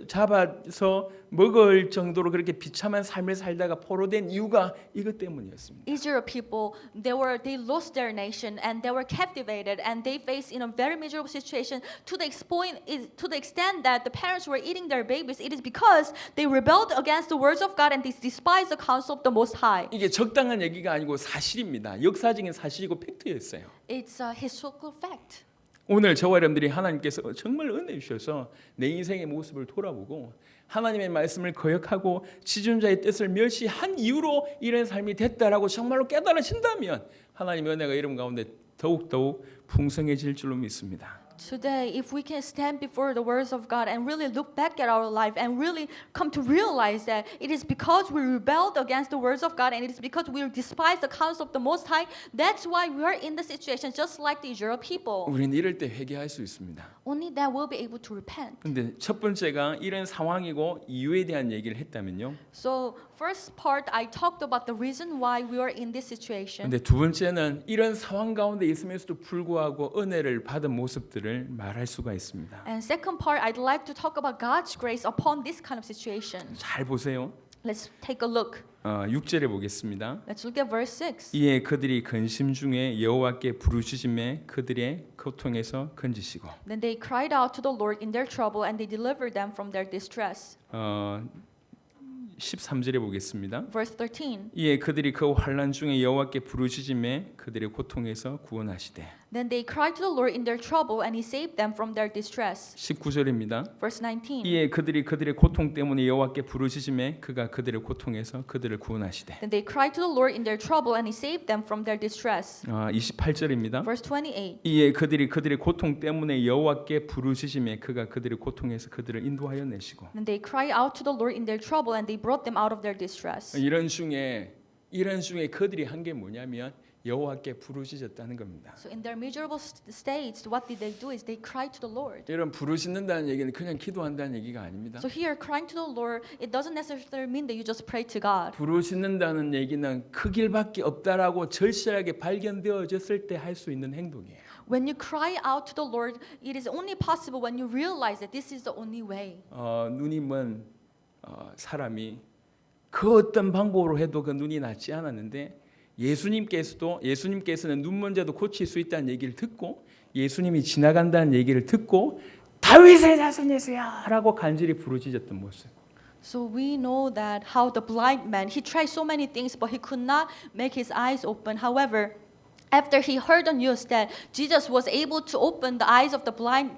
[SPEAKER 1] 잡아서 먹을 정도로 그렇게 비참한 삶을 살다가 포로된 이유가 이것 때문이었습니다.
[SPEAKER 2] Israel people, they lost their nation and they were captivated and they faced in a very miserable situation to the extent that the parents were eating their babies. It is because they rebelled against the words of God and they despised the counsel of the Most High.
[SPEAKER 1] 이게 적당한 얘기가 아니고 사실입니다. 역사적인 사실이고 팩트였어요.
[SPEAKER 2] It's a historical fact.
[SPEAKER 1] 오늘 저와 여러분들이 하나님께서 정말 은혜 주셔서 내 인생의 모습을 돌아보고 하나님의 말씀을 거역하고 지존자의 뜻을 멸시한 이유로 이런 삶이 됐다라고 정말로 깨달아진다면 하나님의 은혜가 여러분 가운데 더욱더욱 풍성해질 줄로 믿습니다.
[SPEAKER 2] Today, if we can stand before the words of God and really look back at our life and really come to realize that it is because we rebelled against the words of God and it is because we despise the counsel of the Most High, that's why we are in the situation just like the Israel people.
[SPEAKER 1] 우리는 이럴 때 회개할 수 있습니다.
[SPEAKER 2] Only that we'll be able to repent.
[SPEAKER 1] 근데 첫 번째가 이런 상황이고 이유에 대한 얘기를 했다면요.
[SPEAKER 2] So first part, I talked about the reason why we are in this situation.
[SPEAKER 1] 근데 두 번째는 이런 상황 가운데 있음에도 불구하고 은혜를 받은 모습들을 말할 수가 있습니다.
[SPEAKER 2] And second part, I'd like to talk about God's grace upon this kind of situation.
[SPEAKER 1] 잘 보세요.
[SPEAKER 2] Let's take a look.
[SPEAKER 1] 6절에 보겠습니다.
[SPEAKER 2] Let's look at verse 6.
[SPEAKER 1] 이에 그들이 근심 중에 여호와께 부르짖음에 그들의 고통에서 건지시고.
[SPEAKER 2] Then they cried out to the Lord in their trouble and they delivered them from their distress.
[SPEAKER 1] 13절에 보겠습니다.
[SPEAKER 2] Verse 13.
[SPEAKER 1] 이에 그들이 그 환난 중에 여호와께 부르짖음에 그들의 고통에서 구원하시되.
[SPEAKER 2] Then they cried to the Lord in their trouble and he saved them from their distress.
[SPEAKER 1] 19절입니다.
[SPEAKER 2] Verse 19.
[SPEAKER 1] 이에 그들이 그들의 고통 때문에 여호와께 부르짖음에 그가 그들의 고통에서 그들을 구원하시되.
[SPEAKER 2] Then they cried to the Lord in their trouble and he saved them from their distress.
[SPEAKER 1] 28절입니다.
[SPEAKER 2] Verse 28.
[SPEAKER 1] 이에 그들이 그들의 고통 때문에 여호와께 부르짖음에 그가 그들의 고통에서 그들을 인도하여 내시고.
[SPEAKER 2] Then they cried out to the Lord in their trouble and they brought them out of their distress.
[SPEAKER 1] 이런 중에 그들이 한 게 뭐냐면 여호와께 부르짖었다는 겁니다.
[SPEAKER 2] So in their miserable states, what did they do is they cried to the Lord.
[SPEAKER 1] 여러분 부르짖는다는 얘기는 그냥 기도한다는 얘기가 아닙니다.
[SPEAKER 2] So here, crying to the Lord, it doesn't necessarily mean that you just pray to God.
[SPEAKER 1] 부르짖는다는 얘기는 그 길밖에 없다라고 절실하게 발견되어졌을 때 할 수 있는 행동이에요.
[SPEAKER 2] When you cry out to the Lord, it is only possible when you realize that this is the only way.
[SPEAKER 1] 눈이 먼 사람이 그 어떤 방법으로 해도 그 눈이 낫지 않았는데 예수님께서는 눈 먼 자도 고칠 수 있다는 얘기를 듣고 예수님이 지나간다는 얘기를 듣고 다윗의 자손 예수야라고 간절히 부르짖었던 모습.
[SPEAKER 2] So we know that how the blind man, he tried so many things, but he could not make his eyes open. However, after he heard the news that Jesus was able to open the eyes of the blind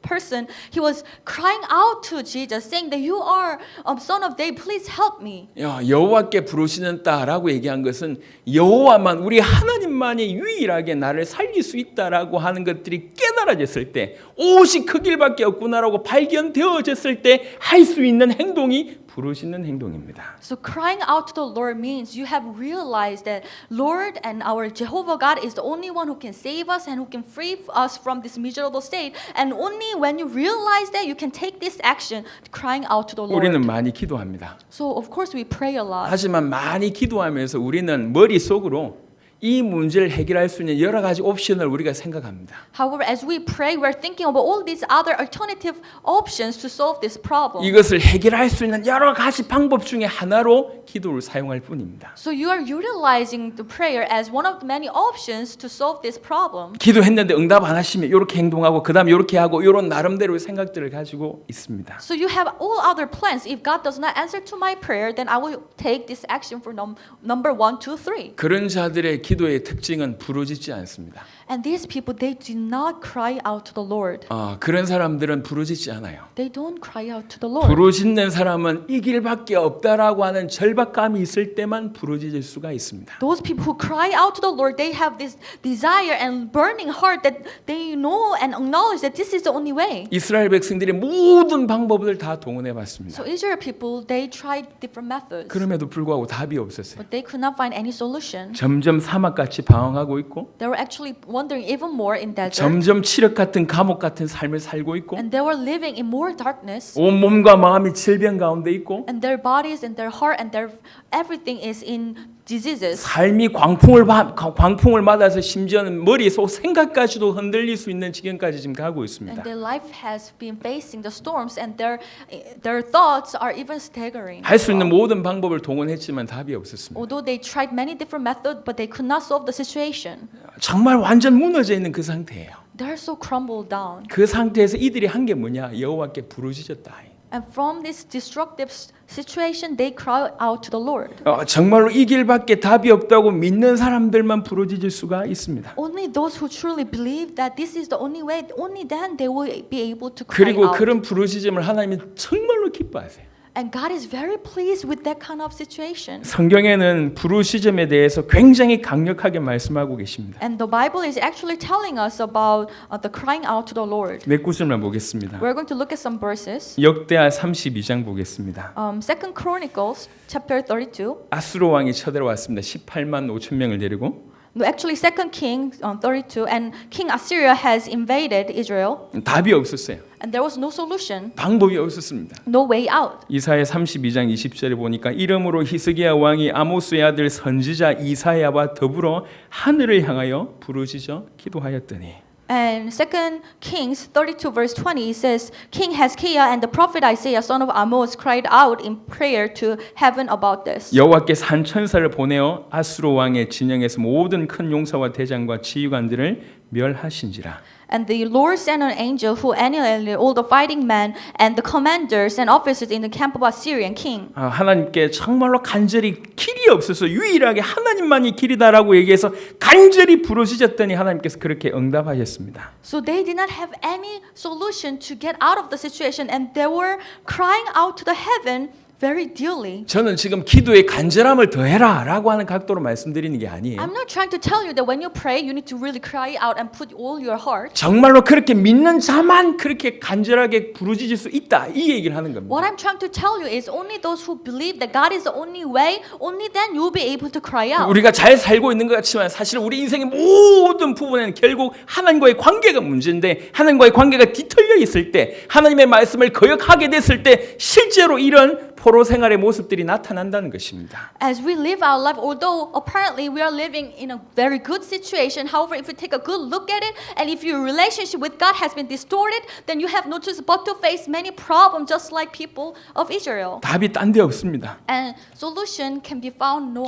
[SPEAKER 2] person, he was crying out to Jesus, saying that you are son of David, please help me.
[SPEAKER 1] 여호와께 부르짖는다라고 얘기한 것은 여호와만 우리 하나님만이 유일하게 나를 살릴 수 있다라고 하는 것들이 깨달아졌을 때 오직 그 길밖에 없구나라고 발견되어졌을 때 할 수 있는 행동이 부르짖는 행동입니다.
[SPEAKER 2] So crying out to the Lord means you have realized that Lord and our Jehovah God is the only one who can save us and who can free us from this miserable state. And only when you realize that you can take this action, crying out to the Lord.
[SPEAKER 1] 우리는 많이 기도합니다.
[SPEAKER 2] So of course we pray a lot.
[SPEAKER 1] 하지만 많이 기도하면서 우리는 머릿속으로 이 문제를 해결할 수 있는 여러 가지 옵션을 우리가 생각합니다.
[SPEAKER 2] However, as we pray, we're thinking about all these other alternative options to solve this problem.
[SPEAKER 1] 이것을 해결할 수 있는 여러 가지 방법 중에 하나로 기도를 사용할 뿐입니다.
[SPEAKER 2] So you are utilizing the prayer as one of the many options to solve this problem.
[SPEAKER 1] 기도했는데 응답 안 하시면 이렇게 행동하고 그다음 이렇게 하고 이런 나름대로의 생각들을 가지고 있습니다.
[SPEAKER 2] So you have all other plans. If God does not answer to my prayer, then I will take this action for number 1, 2, 3.
[SPEAKER 1] 그런 자들의 기도의 특징은 부르짖지 않습니다.
[SPEAKER 2] And these people, they do not cry out to the Lord.
[SPEAKER 1] 그런 사람들은 부르짖지 않아요.
[SPEAKER 2] They don't cry out to the Lord.
[SPEAKER 1] 부르짖는 사람은 이 길밖에 없다라고 하는 절박감이 있을 때만 부르짖을 수가 있습니다.
[SPEAKER 2] Those people who cry out to the Lord, they have this desire and burning heart that they know and acknowledge that this is the only way.
[SPEAKER 1] 이스라엘 백성들이 모든 방법을 다 동원해 봤습니다.
[SPEAKER 2] So Israel people, they tried different methods.
[SPEAKER 1] 그럼에도 불구하고 답이 없었어요.
[SPEAKER 2] But they could not find any solution.
[SPEAKER 1] 점점 사막같이 방황하고 있고
[SPEAKER 2] They were actually wandering even more in desert.
[SPEAKER 1] 점점 칠흑 같은 감옥 같은 삶을 살고 있고
[SPEAKER 2] And they were living in more darkness.
[SPEAKER 1] 온 몸과 마음이 질병 가운데 있고
[SPEAKER 2] And their bodies and their heart and their everything is in diseases.
[SPEAKER 1] 삶이 광풍을 맞아서 심지어는 머릿속 생각까지도 흔들릴 수 있는 지경까지 지금 가고 있습니다.
[SPEAKER 2] And their life has been facing the storms and their thoughts are even staggering.
[SPEAKER 1] 할 수 있는 모든 방법을 동원했지만 답이 없었습니다.
[SPEAKER 2] Although they tried many different methods, but they could not solve the situation.
[SPEAKER 1] 정말 완전 무너져 있는 그 상태예요.
[SPEAKER 2] They're so crumbled down.
[SPEAKER 1] 그 상태에서 이들이 한 게 뭐냐? 여호와께 부르짖었다.
[SPEAKER 2] And from this destructive situation, they cry out to the Lord.
[SPEAKER 1] 정말로 이 길밖에 답이 없다고 믿는 사람들만 부르짖을 수가 있습니다.
[SPEAKER 2] Only those who truly believe that this is the only way, only then they will be able to cry
[SPEAKER 1] 그리고
[SPEAKER 2] out.
[SPEAKER 1] 그런 부르짖음을 하나님이 정말로 기뻐하세요.
[SPEAKER 2] And God is very pleased with that kind of situation.
[SPEAKER 1] 성경에는 부르짖음에 대해서 굉장히 강력하게 말씀하고 계십니다.
[SPEAKER 2] And the Bible is actually telling us about the crying out to the Lord.
[SPEAKER 1] 몇 구절만 보겠습니다.
[SPEAKER 2] We're going to look at some verses.
[SPEAKER 1] 역대하 32장 보겠습니다.
[SPEAKER 2] Second Chronicles chapter 32.
[SPEAKER 1] 아수르 왕이 쳐들어왔습니다. 18만 5천 명을 데리고.
[SPEAKER 2] No, actually, Second Kings 32, and King Assyria has invaded Israel,
[SPEAKER 1] 답이 없었어요.
[SPEAKER 2] and there was no solution,
[SPEAKER 1] 방법이 없었습니다.
[SPEAKER 2] no way out.
[SPEAKER 1] 이사야 32장 20절에 보니까 이러므로 히스기야 왕이 아모스의 아들 선지자 이사야와 더불어 하늘을 향하여 부르짖어 기도하였더니
[SPEAKER 2] And Second Kings 32 verse 20 it says, King Hezekiah and the prophet Isaiah son of Amos cried out in prayer to heaven about this.
[SPEAKER 1] 여호와께 산천사를 보내어 아수르 왕의 진영에서 모든 큰 용사와 대장과 지휘관들을 멸하신지라.
[SPEAKER 2] And the Lord sent an angel who annihilated all the fighting men and the commanders and officers in the camp of Assyrian king.
[SPEAKER 1] 하나님께 정말로 간절히 길이 없어서 유일하게 하나님만이 길이다라고 얘기해서 간절히 부르짖었더니 하나님께서 그렇게 응답하셨습니다.
[SPEAKER 2] So they did not have any solution to get out of the situation, and they were crying out to the heaven very dearly.
[SPEAKER 1] 저는 지금 기도에 간절함을 더해라라고 하는 각도로 말씀드리는 게 아니에요.
[SPEAKER 2] I'm not trying to tell you that when you pray, you need to really cry out and put all your heart.
[SPEAKER 1] 정말로 그렇게 믿는 자만 그렇게 간절하게 부르짖을 수 있다 이 얘기를 하는 겁니다.
[SPEAKER 2] What I'm trying to tell you is only those who believe that God is the only way, only then you'll be able to cry out.
[SPEAKER 1] 우리가 잘 살고 있는 것 같지만 사실 우리 인생의 모든 부분에는 결국 하나님과의 관계가 문제인데 하나님과의 관계가 뒤틀려 있을 때 하나님의 말씀을 거역하게 됐을 때 실제로 이런 포로 생활의 모습들이 나타난다는 것입니다.
[SPEAKER 2] As we live our life, although apparently we are living in a very good situation, however, if you take a good look at it, and if your relationship with God has been distorted, then you have no choice but to face many problems, just like people of Israel.
[SPEAKER 1] 답이 딴 데 없습니다.
[SPEAKER 2] And solution can be found no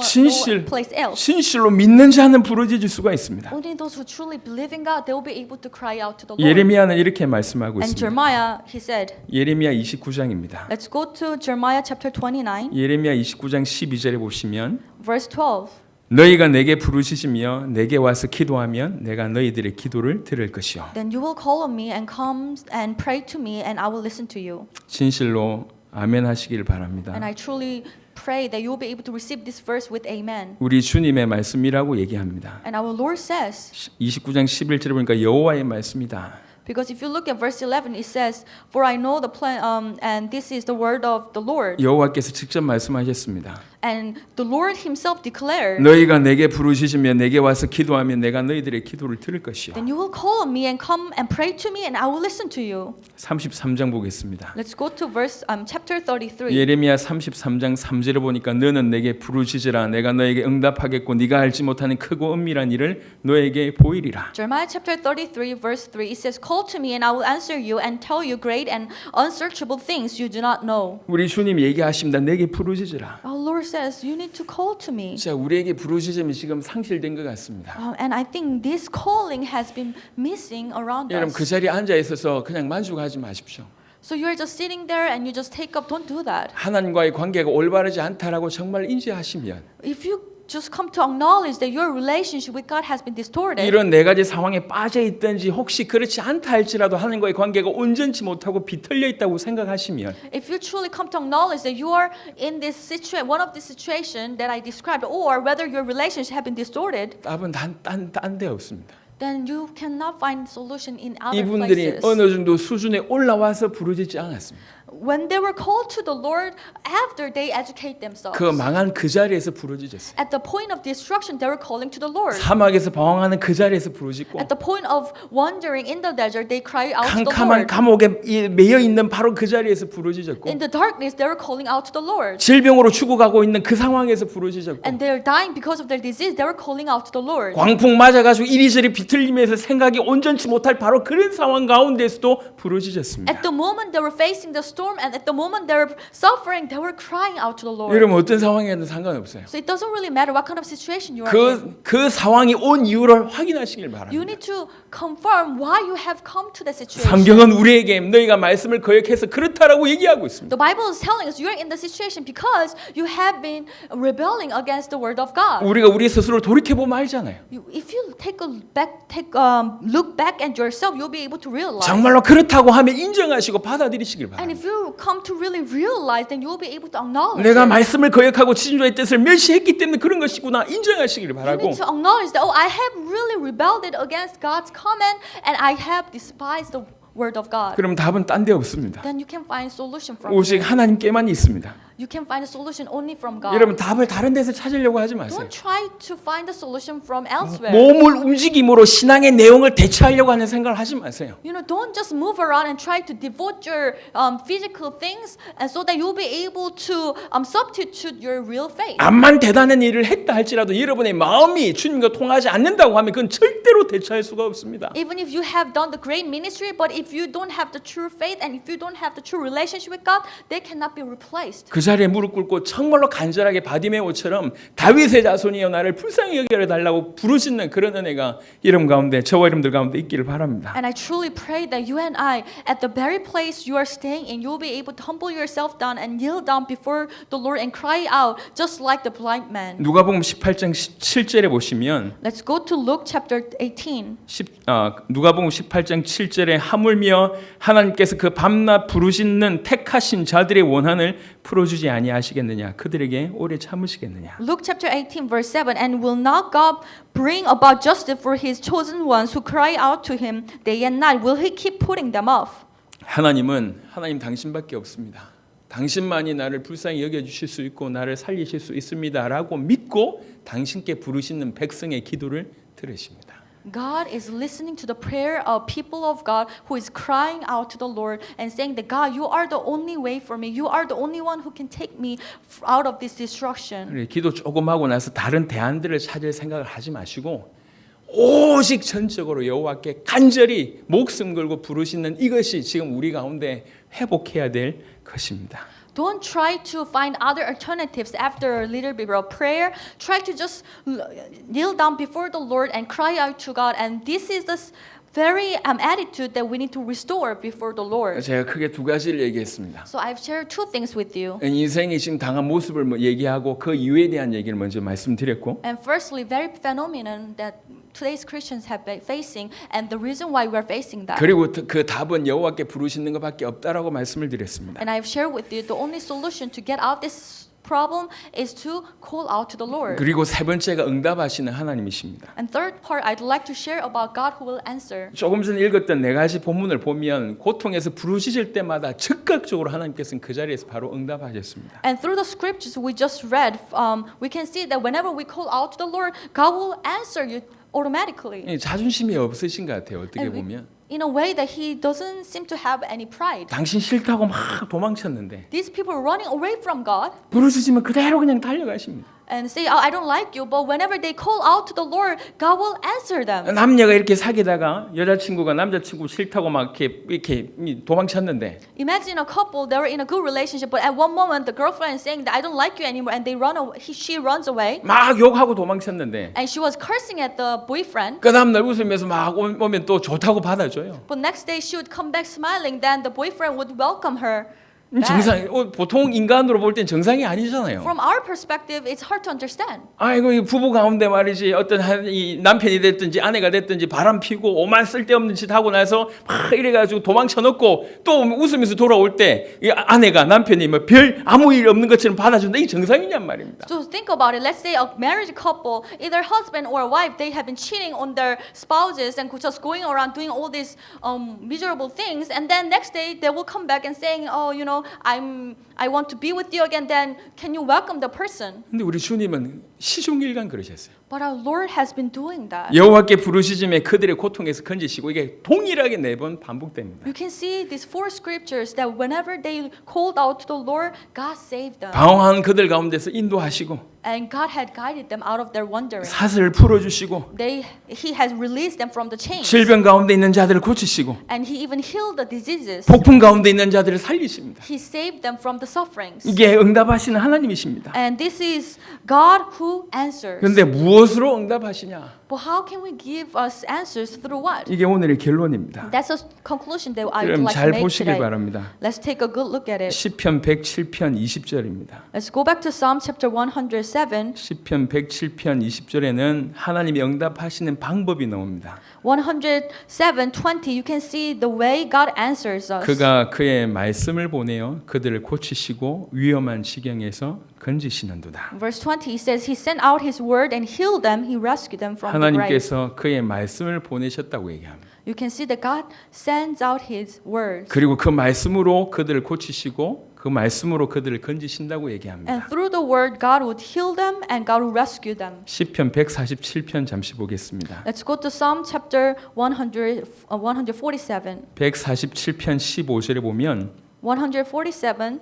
[SPEAKER 2] place else.
[SPEAKER 1] 진실로 믿는 자는 부르짖을 수가 있습니다.
[SPEAKER 2] Only those who truly believe in God, they will be able to cry out to the Lord.
[SPEAKER 1] 예레미야는 이렇게 말씀하고
[SPEAKER 2] And
[SPEAKER 1] 있습니다.
[SPEAKER 2] Jeremiah, he said,
[SPEAKER 1] 예레미야 29장입니다.
[SPEAKER 2] let's go to Jeremiah chapter 29,
[SPEAKER 1] 예레미야 29장 12절에 보시면
[SPEAKER 2] verse 12.
[SPEAKER 1] 너희가 내게 부르짖으며 내게 와서 기도하면 내가 너희들의 기도를 들을 것이요.
[SPEAKER 2] Then you will call on me and come and pray to me, and I will listen to you.
[SPEAKER 1] 진실로 아멘 하시길 바랍니다.
[SPEAKER 2] And I truly pray that you will be able to receive this verse with amen.
[SPEAKER 1] 우리 주님의 말씀이라고 얘기합니다.
[SPEAKER 2] And our Lord says,
[SPEAKER 1] 29장 11절에 보니까 여호와의 말씀이다.
[SPEAKER 2] because if you look at verse 11, it says, for I know the plan, and this is the word of the Lord.
[SPEAKER 1] 여호와께서 직접 말씀하셨습니다.
[SPEAKER 2] And the Lord himself declared,
[SPEAKER 1] 너희가 내게 부르짖으며 내게 와서 기도하면 내가 너희들의 기도를 들을 것이요.
[SPEAKER 2] then you will call on me and come and pray to me, and I will listen to you.
[SPEAKER 1] 33장 보겠습니다.
[SPEAKER 2] Let's go to verse chapter 33.
[SPEAKER 1] 예레미야 33장 3절에 보니까 너는 내게 부르짖으라 내가 너에게 응답하겠고 네가 알지 못하는 크고 은밀한 일을 너에게 보이리라.
[SPEAKER 2] Jeremiah chapter 33 verse 3 it says, call to me and I will answer you and tell you great and unsearchable things you do not know.
[SPEAKER 1] 우리 주님 얘기하십니다. 내게 부르짖으라.
[SPEAKER 2] Our Lord says you need to call to me.
[SPEAKER 1] 자, 우리에게 부르짖음이 지금 상실된 것 같습니다.
[SPEAKER 2] And I think this calling has been missing around
[SPEAKER 1] 여러분 그
[SPEAKER 2] us.
[SPEAKER 1] 자리에 앉아 있어서 그냥 만족하지 마십시오.
[SPEAKER 2] So you're just sitting there and you just take up. Don't do that.
[SPEAKER 1] 하나님과의 관계가 올바르지 않다라고 정말 인지하시면
[SPEAKER 2] If you just come to acknowledge that your relationship with God has been distorted,
[SPEAKER 1] 이런 네 가지 상황에 빠져 있든지 혹시 그렇지 않다 할지라도 하나님과의 관계가 온전치 못하고 비틀려 있다고 생각하시면
[SPEAKER 2] if you truly come to acknowledge that you are in this situation, one of the situation that I described, or whether your relationship have been distorted,
[SPEAKER 1] 답은 딴 데 없습니다.
[SPEAKER 2] then you cannot find solution in other
[SPEAKER 1] 이분들이
[SPEAKER 2] places.
[SPEAKER 1] 어느 정도 수준에 올라와서 부르짖지 않았습니다.
[SPEAKER 2] When they were called to the Lord after they educate themselves,
[SPEAKER 1] 그 망한 그 자리에서 부르짖었어요.
[SPEAKER 2] at the point of destruction, they were calling to the Lord.
[SPEAKER 1] 사막에서 방황하는 그 자리에서 부르짖고
[SPEAKER 2] At the point of wandering in the desert, they cry out to the
[SPEAKER 1] 캄캄한
[SPEAKER 2] Lord.
[SPEAKER 1] 감옥에 매여 있는 바로 그 자리에서 부르짖었고
[SPEAKER 2] In the darkness, they were calling out to the Lord.
[SPEAKER 1] 질병으로 죽어가고 있는 그 상황에서 부르짖었고
[SPEAKER 2] And they're dying because of their disease, they were calling out to the Lord.
[SPEAKER 1] 광풍 맞아가지고 이리저리 비틀리면서 생각이 온전치 못할 바로 그런 상황 가운데서도 부르짖었습니다.
[SPEAKER 2] At the moment they were facing the storm, storm, and at the moment they're suffering, they were crying out to the Lord.
[SPEAKER 1] 여러분 어떤 상황이든 상관없어요.
[SPEAKER 2] So it doesn't really matter what kind of situation you are in.
[SPEAKER 1] 그 상황이 온 이유를 확인하시길
[SPEAKER 2] You
[SPEAKER 1] 바랍니다.
[SPEAKER 2] need to confirm why you have come to that situation.
[SPEAKER 1] 성경은 우리에게 너희가 말씀을 거역해서 그렇다라고 얘기하고 있습니다.
[SPEAKER 2] The Bible is telling us you're in the situation because you have been rebelling against the word of God.
[SPEAKER 1] 우리가 우리 스스로 돌이켜 보면 알잖아요.
[SPEAKER 2] If you look back at yourself, you'll be able to realize.
[SPEAKER 1] 정말로 그렇다고 하면 인정하시고 받아들이시길
[SPEAKER 2] And
[SPEAKER 1] 바랍니다.
[SPEAKER 2] if you come to really realize, then you'll be able to acknowledge.
[SPEAKER 1] 내가
[SPEAKER 2] it.
[SPEAKER 1] 말씀을 거역하고 지존자의 뜻을 멸시했기 때문에 그런 것이구나 인정하시길
[SPEAKER 2] You
[SPEAKER 1] 바라고
[SPEAKER 2] need to acknowledge that, oh, I have really rebelled against God's command and I have despised the word of God.
[SPEAKER 1] 그럼 답은 딴 데 없습니다.
[SPEAKER 2] Then you can find solution from
[SPEAKER 1] 오직
[SPEAKER 2] Him.
[SPEAKER 1] 하나님께만 있습니다.
[SPEAKER 2] You can find a solution only from God.
[SPEAKER 1] 여러분 답을 다른 데서 찾으려고 하지 마세요.
[SPEAKER 2] Don't try to find a solution from elsewhere.
[SPEAKER 1] 몸을 움직임으로 신앙의 내용을 대체하려고 하는 생각을 하지 마세요.
[SPEAKER 2] You know, don't just move around and try to devote your physical things, and so that you'll be able to substitute your real faith.
[SPEAKER 1] 암만 대단한 일을 했다 할지라도 여러분의 마음이 주님과 통하지 않는다고 하면 그건 절대로 대체할 수가 없습니다.
[SPEAKER 2] Even if you have done the great ministry, but if you don't have the true faith and if you don't have the true relationship with God, they cannot be replaced.
[SPEAKER 1] 그 자리에 무릎 꿇고 정말로 간절하게 바디메오처럼 다윗의 자손이여 나를 불쌍히 여겨 달라고 부르짖는 그런 은혜가 여러분 가운데 저와 여러분들 가운데 있기를 바랍니다.
[SPEAKER 2] And I truly pray that you and I, at the very place you are staying in, you'll be able to humble yourself down and kneel down before the Lord and cry out, just like the blind man.
[SPEAKER 1] 누가복음 18장 17절에 보시면
[SPEAKER 2] Let's go to Luke chapter 18.
[SPEAKER 1] 누가복음 18장 7절에 하물며 하나님께서 그 밤낮 부르짖는 택하신 자들의 원한을 풀어주지 아니하시겠느냐 그들에게 오래 참으시겠느냐.
[SPEAKER 2] Luke chapter 18 verse 7, and will not God bring about justice for his chosen ones who cry out to him day and night? Will he keep putting them off?
[SPEAKER 1] 하나님 당신밖에 없습니다. 당신만이 나를 불쌍히 여겨주실 수 있고 나를 살리실 수 있습니다라고 믿고 당신께 부르시는 백성의 기도를 들으십니다.
[SPEAKER 2] God is listening to the prayer of people of God who is crying out to the Lord and saying that God, you are the only way for me. You are the only one who can take me out of this destruction.
[SPEAKER 1] 기도 조금 하고 나서 다른 대안들을 찾을 생각을 하지 마시고 오직 전적으로 여호와께 간절히 목숨 걸고 부르시는 이것이 지금 우리 가운데 회복해야 될 것입니다.
[SPEAKER 2] Don't try to find other alternatives after a little bit of prayer. Try to just kneel down before the Lord and cry out to God. And this is the very attitude that we need to restore before the Lord.
[SPEAKER 1] 제가 크게 두 가지를 얘기했습니다.
[SPEAKER 2] So I've shared two things with you.
[SPEAKER 1] 인생이 지금 당한 모습을 얘기하고 그 이유에 대한 얘기를 먼저 말씀드렸고
[SPEAKER 2] And firstly, very phenomenon that today's Christians have been facing, and the reason why we're facing that.
[SPEAKER 1] 그리고 그 답은 여호와께 부르시는 것밖에 없다라고 말씀을 드렸습니다.
[SPEAKER 2] And I've shared with you the only solution to get out this problem is to call out to the Lord.
[SPEAKER 1] 그리고 세 번째가 응답하시는 하나님이십니다.
[SPEAKER 2] And third part, I'd like to share about God who will answer.
[SPEAKER 1] 조금 전에 읽었던 네 가지 본문을 보면 고통에서 부르짖을 때마다 즉각적으로 하나님께서는 그 자리에서 바로 응답하셨습니다.
[SPEAKER 2] And through the scriptures we just read, we can see that whenever we call out to the Lord, God will answer you automatically.
[SPEAKER 1] 자존심이 없으신 것 같아요. 어떻게
[SPEAKER 2] And
[SPEAKER 1] 보면
[SPEAKER 2] in a way that He doesn't seem to have any pride.
[SPEAKER 1] 당신 싫다고 막 도망쳤는데
[SPEAKER 2] These people are running away from God
[SPEAKER 1] 부르짖으면 그대로 그냥 달려가십니다.
[SPEAKER 2] and say, "Oh, I don't like you," but whenever they call out to the Lord, God will answer them.
[SPEAKER 1] 남녀가 이렇게 사귀다가 여자친구가 남자친구 싫다고 막 이렇게 도망쳤는데
[SPEAKER 2] Imagine a couple, they were in a good relationship, but at one moment the girlfriend is saying that I don't like you anymore, and they run away. She runs away,
[SPEAKER 1] 막 욕하고 도망쳤는데
[SPEAKER 2] and she was cursing at the boyfriend.
[SPEAKER 1] 그 다음날 웃으면서 막 오면 또 좋다고 받아줘요.
[SPEAKER 2] But next day she would come back smiling. Then the boyfriend would welcome her.
[SPEAKER 1] 정상 보통 인간으로 볼 땐 정상이 아니잖아요.
[SPEAKER 2] From our perspective, it's hard to understand.
[SPEAKER 1] 아이고 이 부부 가운데 말이지 어떤 이 남편이 됐든지 아내가 됐든지 바람 피고 오만 쓸데없는 짓 하고 나서 막 이래가지고 도망쳐 놓고 또 웃으면서 돌아올 때 이 아내가 남편이 뭐 별 아무 일 없는 것처럼 받아준다 이 정상이냔 말입니다.
[SPEAKER 2] So think about it. Let's say a married couple, either husband or wife, they have been cheating on their spouses and just going around doing all these miserable things, and then next day they will come back and saying, "Oh, you know, I want to be with you again." Then can you welcome the person?
[SPEAKER 1] 근데 우리 주님은 시종일관 그러셨어요.
[SPEAKER 2] But our Lord has been doing that.
[SPEAKER 1] 여호와께 부르시즘에 그들의 고통에서 건지시고 이게 동일하게 4번 반복됩니다.
[SPEAKER 2] You can see these 4 scriptures that whenever they called out to the Lord, God saved them.
[SPEAKER 1] 방황한 그들 가운데서 인도하시고
[SPEAKER 2] And God had guided them out of their wandering.
[SPEAKER 1] 사슬을 풀어주시고
[SPEAKER 2] He has released them from the chains.
[SPEAKER 1] 질병 가운데 있는 자들을 고치시고
[SPEAKER 2] And He even healed the diseases.
[SPEAKER 1] 폭풍 가운데 있는 자들을 살리십니다.
[SPEAKER 2] He saved them from the sufferings.
[SPEAKER 1] 이게 응답하시는 하나님이십니다.
[SPEAKER 2] And this is God who answers.
[SPEAKER 1] 그런데 무엇으로 응답하시냐?
[SPEAKER 2] But how can we give us answers through what?
[SPEAKER 1] 이게 오늘의 결론입니다.
[SPEAKER 2] That's a conclusion that I would
[SPEAKER 1] 그럼
[SPEAKER 2] like to
[SPEAKER 1] 잘
[SPEAKER 2] make
[SPEAKER 1] 보시길
[SPEAKER 2] today.
[SPEAKER 1] 바랍니다.
[SPEAKER 2] Let's take a good look at it.
[SPEAKER 1] 시편 107편 20절입니다.
[SPEAKER 2] Let's go back to Psalm chapter 107.
[SPEAKER 1] 시편 107편 20절에는 하나님이 응답하시는 방법이 나옵니다.
[SPEAKER 2] 107:20 you can see the way God answers us.
[SPEAKER 1] 그가 그의 말씀을 보내어 그들을 고치시고 위험한 지경에서 건지시는도다.
[SPEAKER 2] Verse 20 he says he sent out his word and healed them. He rescued them from the grave.
[SPEAKER 1] 하나님께서 그의 말씀을 보내셨다고 얘기합니다.
[SPEAKER 2] You can see that God sends out his word.
[SPEAKER 1] 그리고 그 말씀으로 그들을 고치시고 그 말씀으로 그들을 건지신다고 얘기합니다.
[SPEAKER 2] And through the word God would heal them and God would rescue them.
[SPEAKER 1] 시편 147편 잠시 보겠습니다.
[SPEAKER 2] Let's go to Psalm chapter 147.
[SPEAKER 1] 147편 15절에 보면
[SPEAKER 2] 147:15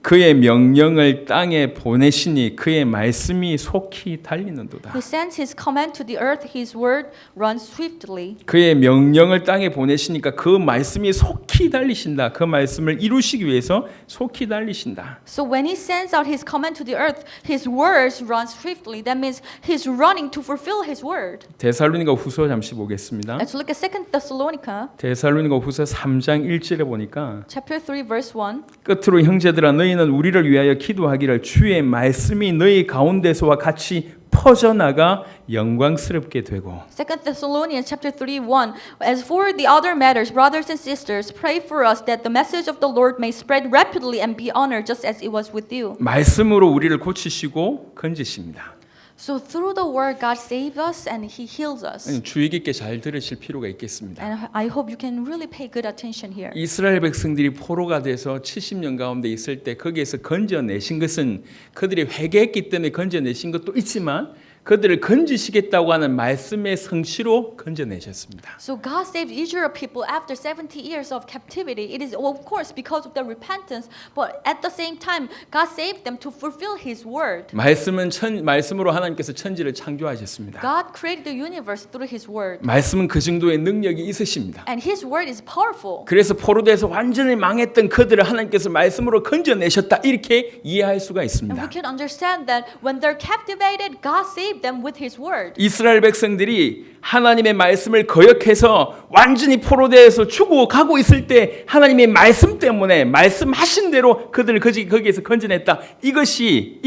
[SPEAKER 1] 그의 명령을 땅에 보내시니 그의 말씀이 속히 달리는도다.
[SPEAKER 2] He sends his command to the earth, his word runs swiftly.
[SPEAKER 1] 그의 명령을 땅에 보내시니까 그 말씀이 속히 달리신다. 그 말씀을 이루시기 위해서 속히 달리신다.
[SPEAKER 2] So when he sends out his command to the earth, his words run swiftly. That means he's running to fulfill his word.
[SPEAKER 1] 데살로니가 후서 잠시 보겠습니다.
[SPEAKER 2] Let's look at 2 Thessalonica
[SPEAKER 1] 데살로니가 후서 3장 1절에 보니까
[SPEAKER 2] chapter 3 verse 1.
[SPEAKER 1] 끝으로 형제들아 너희는 우리를 위하여 기도하기를 주의 말씀이 너희 가운데서와 같이 퍼져나가 영광스럽게 되고
[SPEAKER 2] 2 Thessalonians chapter 3:1. As for the other matters, brothers and sisters, pray for us that the message of the Lord may spread rapidly and be honored just as it was with you.
[SPEAKER 1] 말씀으로 우리를 고치시고 건지십니다.
[SPEAKER 2] So through the word God saves us and he heals us.
[SPEAKER 1] 주의 깊게 잘 들으실 필요가 있겠습니다.
[SPEAKER 2] And I hope you can really pay good attention here.
[SPEAKER 1] 이스라엘 백성들이 포로가 돼서 70년 가운데 있을 때 거기에서 건져내신 것은 그들이 회개했기 때문에 건져내신 것도 있지만 그들을 건지시겠다고 하는 말씀의 성취로 건져내셨습니다.
[SPEAKER 2] So God saved Israel people after 70 years of captivity. It is of course because of their repentance, but at the same time God saved them to fulfill his word.
[SPEAKER 1] 말씀으로 하나님께서 천지를 창조하셨습니다.
[SPEAKER 2] God created the universe through his word.
[SPEAKER 1] 말씀은 그 정도의 능력이 있으십니다.
[SPEAKER 2] And his word is powerful.
[SPEAKER 1] 그래서 포로돼서 완전히 망했던 그들을 하나님께서 말씀으로 건져내셨다 이렇게 이해할 수가
[SPEAKER 2] And
[SPEAKER 1] 있습니다.
[SPEAKER 2] we can understand that when they're captivated, God saved them with his word.
[SPEAKER 1] 이스라엘 백성들이 하나님의 말씀을 거역해서 완전히 포로되어서 죽어가고 있을 때 하나님의 말씀 때문에 말씀하신 대로 그들을 거기에서 건져냈다. 이것이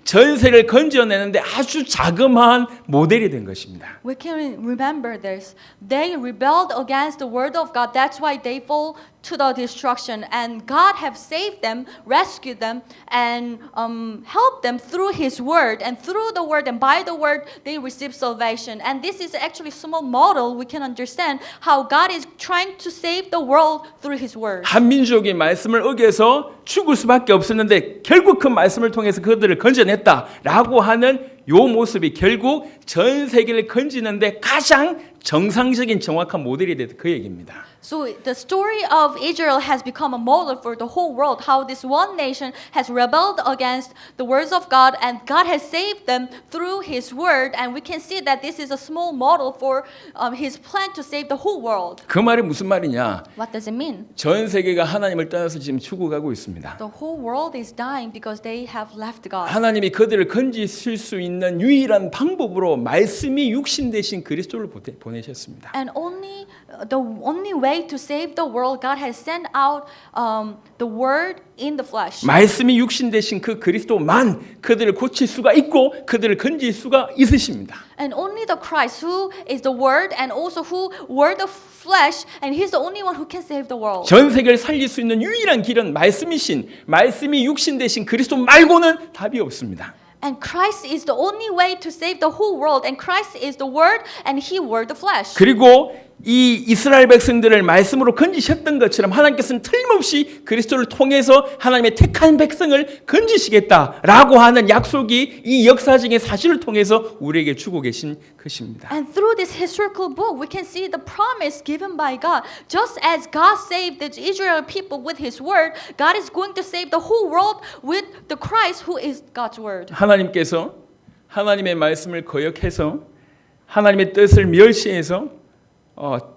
[SPEAKER 1] 전세를 건져내는데 아주 자그마한 모델이 된 것입니다.
[SPEAKER 2] We can remember this. They rebelled against the word of God. That's why they fall to the destruction. And God have saved them, rescued them, and helped them through His word. And through the word and by the word, they receive salvation. And this is actually a small model we can understand how God is trying to save the world through His word.
[SPEAKER 1] 한 민족이 말씀을 어겨서 죽을 수밖에 없었는데 결국 그 말씀을 통해서 그들을 건져냈다라고 하는 요 모습이 결국 전 세계를 건지는데 가장 정상적인 정확한 모델이 됐다 그 얘기입니다.
[SPEAKER 2] So the story of Israel has become a model for the whole world. How this one nation has rebelled against the words of God, and God has saved them through His word. And we can see that this is a small model for His plan to save the whole world.
[SPEAKER 1] 그 말이 무슨 말이냐?
[SPEAKER 2] What does it mean?
[SPEAKER 1] 전 세계가 하나님을 떠나서 지금 죽어가고 있습니다.
[SPEAKER 2] The whole world is dying because they have left God.
[SPEAKER 1] 하나님이 그들을 건지실 수 있는 유일한 방법으로 말씀이 육신 되신 그리스도를 보내셨습니다.
[SPEAKER 2] And the only way to save the world, God has sent out the word in the flesh.
[SPEAKER 1] 말씀이 육신 되신 그 그리스도만 그들을 고칠 수가 있고 그들을 건질 수가 있으십니다.
[SPEAKER 2] And only the Christ who is the word and also who were the flesh, and He's the only one who can save the world.
[SPEAKER 1] 전 세계를 살릴 수 있는 유일한 길은 말씀이 육신 되신 그리스도 말고는 답이 없습니다.
[SPEAKER 2] And Christ is the only way to save the whole world. And Christ is the Word, and He were the flesh.
[SPEAKER 1] 그리고 이 이스라엘 백성들을 말씀으로 건지셨던 것처럼 하나님께서는 틀림없이 그리스도를 통해서 하나님의 택한 백성을 건지시겠다라고 하는 약속이 이 역사적인 사실을 통해서 우리에게 주고 계신 것입니다.
[SPEAKER 2] And through this historical book, we can see the promise given by God. Just as God saved the Israel people with His word, God is going to save the whole world with the Christ who is God's word.
[SPEAKER 1] 하나님께서 하나님의 말씀을 거역해서 하나님의 뜻을 멸시해서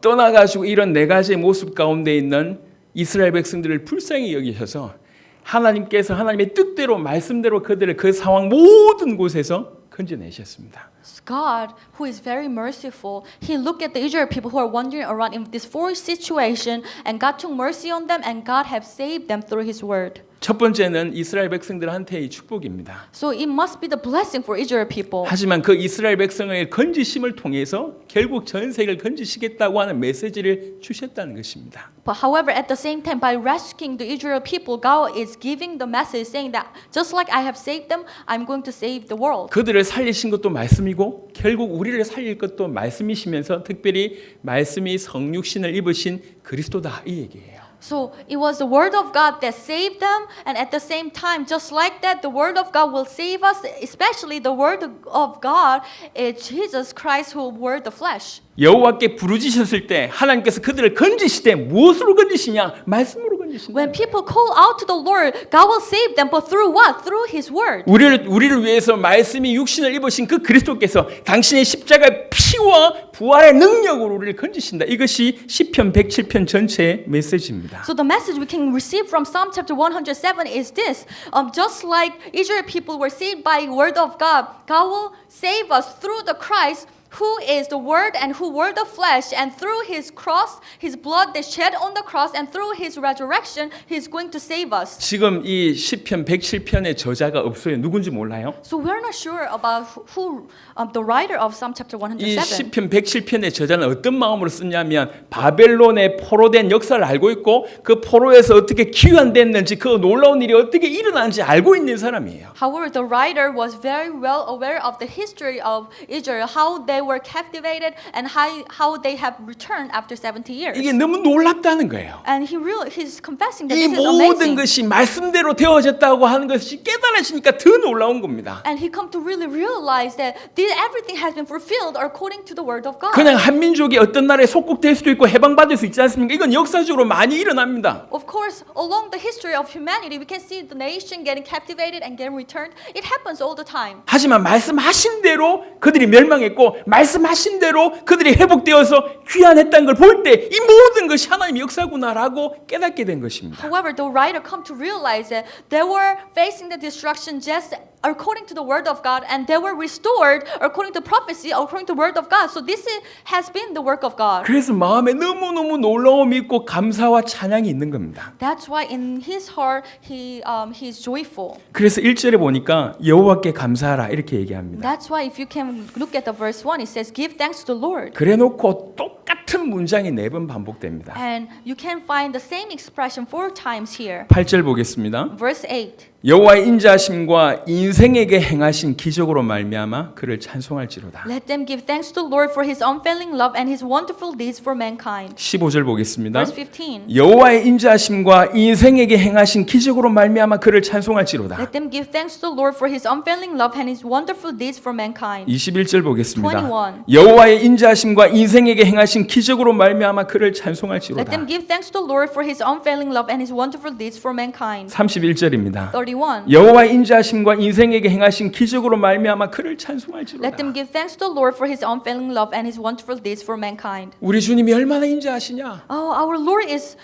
[SPEAKER 1] 떠나가지고 이런 네 가지의 모습 가운데 있는 이스라엘 백성들을 불쌍히 여기셔서 하나님께서 하나님의 뜻대로 말씀대로 그들을 그 상황 모든 곳에서 건져내셨습니다.
[SPEAKER 2] God, who is very merciful, He looked at the Israel people who are wandering around in this foolish situation, and God took mercy on them, and God have saved them through His word.
[SPEAKER 1] 첫 번째는 이스라엘 백성들한테의 축복입니다.
[SPEAKER 2] So it must be the blessing for Israel people.
[SPEAKER 1] 하지만 그 이스라엘 백성의 건지심을 통해서 결국 전 세계를 건지시겠다고 하는 메시지를 주셨다는 것입니다.
[SPEAKER 2] But however, at the same time, by rescuing the Israel people, God is giving the message saying that just like I have saved them, I'm going to save the world.
[SPEAKER 1] 그들을 살리신 것도 말씀이고 결국 우리를 살릴 것도 말씀이시면서 특별히 말씀이 성육신을 입으신 그리스도다 이 얘기예요.
[SPEAKER 2] So it was the word of God that saved them, and at the same time, just like that, the word of God will save us, especially the word of God is Jesus Christ who wore the flesh.
[SPEAKER 1] 여호와께 부르짖으셨을 때 하나님께서 그들을 건지시되 무엇으로 건지시냐? 말씀으로 건지신다.
[SPEAKER 2] When people call out to the Lord, God will save them, but through what? Through His word.
[SPEAKER 1] 우리를 위해서 말씀이 육신을 입으신 그 그리스도께서 당신의 십자가의 피와 부활의 능력으로 우리를 건지신다. 이것이 시편 107편 전체의 메시지입니다.
[SPEAKER 2] So the message we can receive from Psalm chapter 107 is this: just like Israel people were saved by word of God, God will save us through the Christ, who is the Word and who wore the flesh, and through His cross, His blood that shed on the cross, and through His resurrection, He's going to save us.
[SPEAKER 1] 지금 이 시편 107편의 저자가 없어요. 누군지 몰라요?
[SPEAKER 2] So we're not sure about who the writer of Psalm chapter
[SPEAKER 1] 이
[SPEAKER 2] 107.
[SPEAKER 1] 시편 107편의 저자는 어떤 마음으로 썼냐면 바벨론의 포로된 역사를 알고 있고 그 포로에서 어떻게 귀환됐는지 그 놀라운 일이 어떻게 일어났는지 알고 있는 사람이에요.
[SPEAKER 2] However, the writer was very well aware of the history of Israel, how they were captivated and how they have returned after 70 years.
[SPEAKER 1] 이게 너무 놀랍다는 거예요.
[SPEAKER 2] And he's confessing that
[SPEAKER 1] 이
[SPEAKER 2] this is
[SPEAKER 1] 모든
[SPEAKER 2] amazing.
[SPEAKER 1] 것이 말씀대로 되어졌다고 하는 것이 깨달아지니까 더 놀라운 겁니다.
[SPEAKER 2] And he come to really realize that everything has been fulfilled according to the word of God.
[SPEAKER 1] 그냥 한민족이 어떤 나라에 속국될 수도 있고 해방받을 수 있지 않습니까? 이건 역사적으로 많이 일어납니다.
[SPEAKER 2] Of course, along the history of humanity, we can see the nation getting captivated and getting returned. It happens all the time.
[SPEAKER 1] 하지만 말씀하신 대로 그들이 멸망했고 말씀하신 대로 그들이 회복되어서 귀환했다는 걸 볼 때 이 모든 것이 하나님의 역사구나라고 깨닫게 된 것입니다.
[SPEAKER 2] However, the writer come to realize that they were facing the destruction just according to the word of God, and they were restored according to prophecy, according to the word of God. So this has been the work of God.
[SPEAKER 1] 그래서 마음에 너무너무 놀라움이 있고 감사와 찬양이 있는 겁니다.
[SPEAKER 2] That's why in his heart he is joyful.
[SPEAKER 1] 그래서 1절에 보니까 여호와께 감사하라 이렇게 얘기합니다.
[SPEAKER 2] That's why if you can look at the verse 1, it says, "Give thanks to the Lord."
[SPEAKER 1] 그래놓고 똑같은 문장이 4번 반복됩니다.
[SPEAKER 2] And you can find the same expression 4 times here.
[SPEAKER 1] 8절 보겠습니다.
[SPEAKER 2] Verse 8.
[SPEAKER 1] 여호와의 인자하심과 인생에게 행하신 기적으로 말미암아 그를 찬송할지로다.
[SPEAKER 2] Let them give thanks to the Lord for His unfailing love and His wonderful deeds for mankind.
[SPEAKER 1] 15절 보겠습니다.
[SPEAKER 2] Verse 15.
[SPEAKER 1] 여호와의 인자하심과 인생에게 행하신 기적으로 말미암아 그를 찬송할지로다.
[SPEAKER 2] Let them give thanks to the Lord for His unfailing love and His wonderful deeds for mankind.
[SPEAKER 1] 21절 보겠습니다.
[SPEAKER 2] 21.
[SPEAKER 1] 여호와의 인자하심과 인생에게 행하신 기적으로 말미암아 그를
[SPEAKER 2] Let
[SPEAKER 1] 찬송할지로다.
[SPEAKER 2] them give thanks to the Lord for His unfailing love and His wonderful deeds for mankind.
[SPEAKER 1] 31절입니다.
[SPEAKER 2] 31.
[SPEAKER 1] 여호와의 인자하심과 인생에게 행하신 기적으로 말미암아 그를 찬송할지로다.
[SPEAKER 2] Let them give thanks to the Lord for His unfailing love and His wonderful deeds for mankind.
[SPEAKER 1] 우리 주님이 얼마나 인자하시냐?
[SPEAKER 2] Oh, our Lord is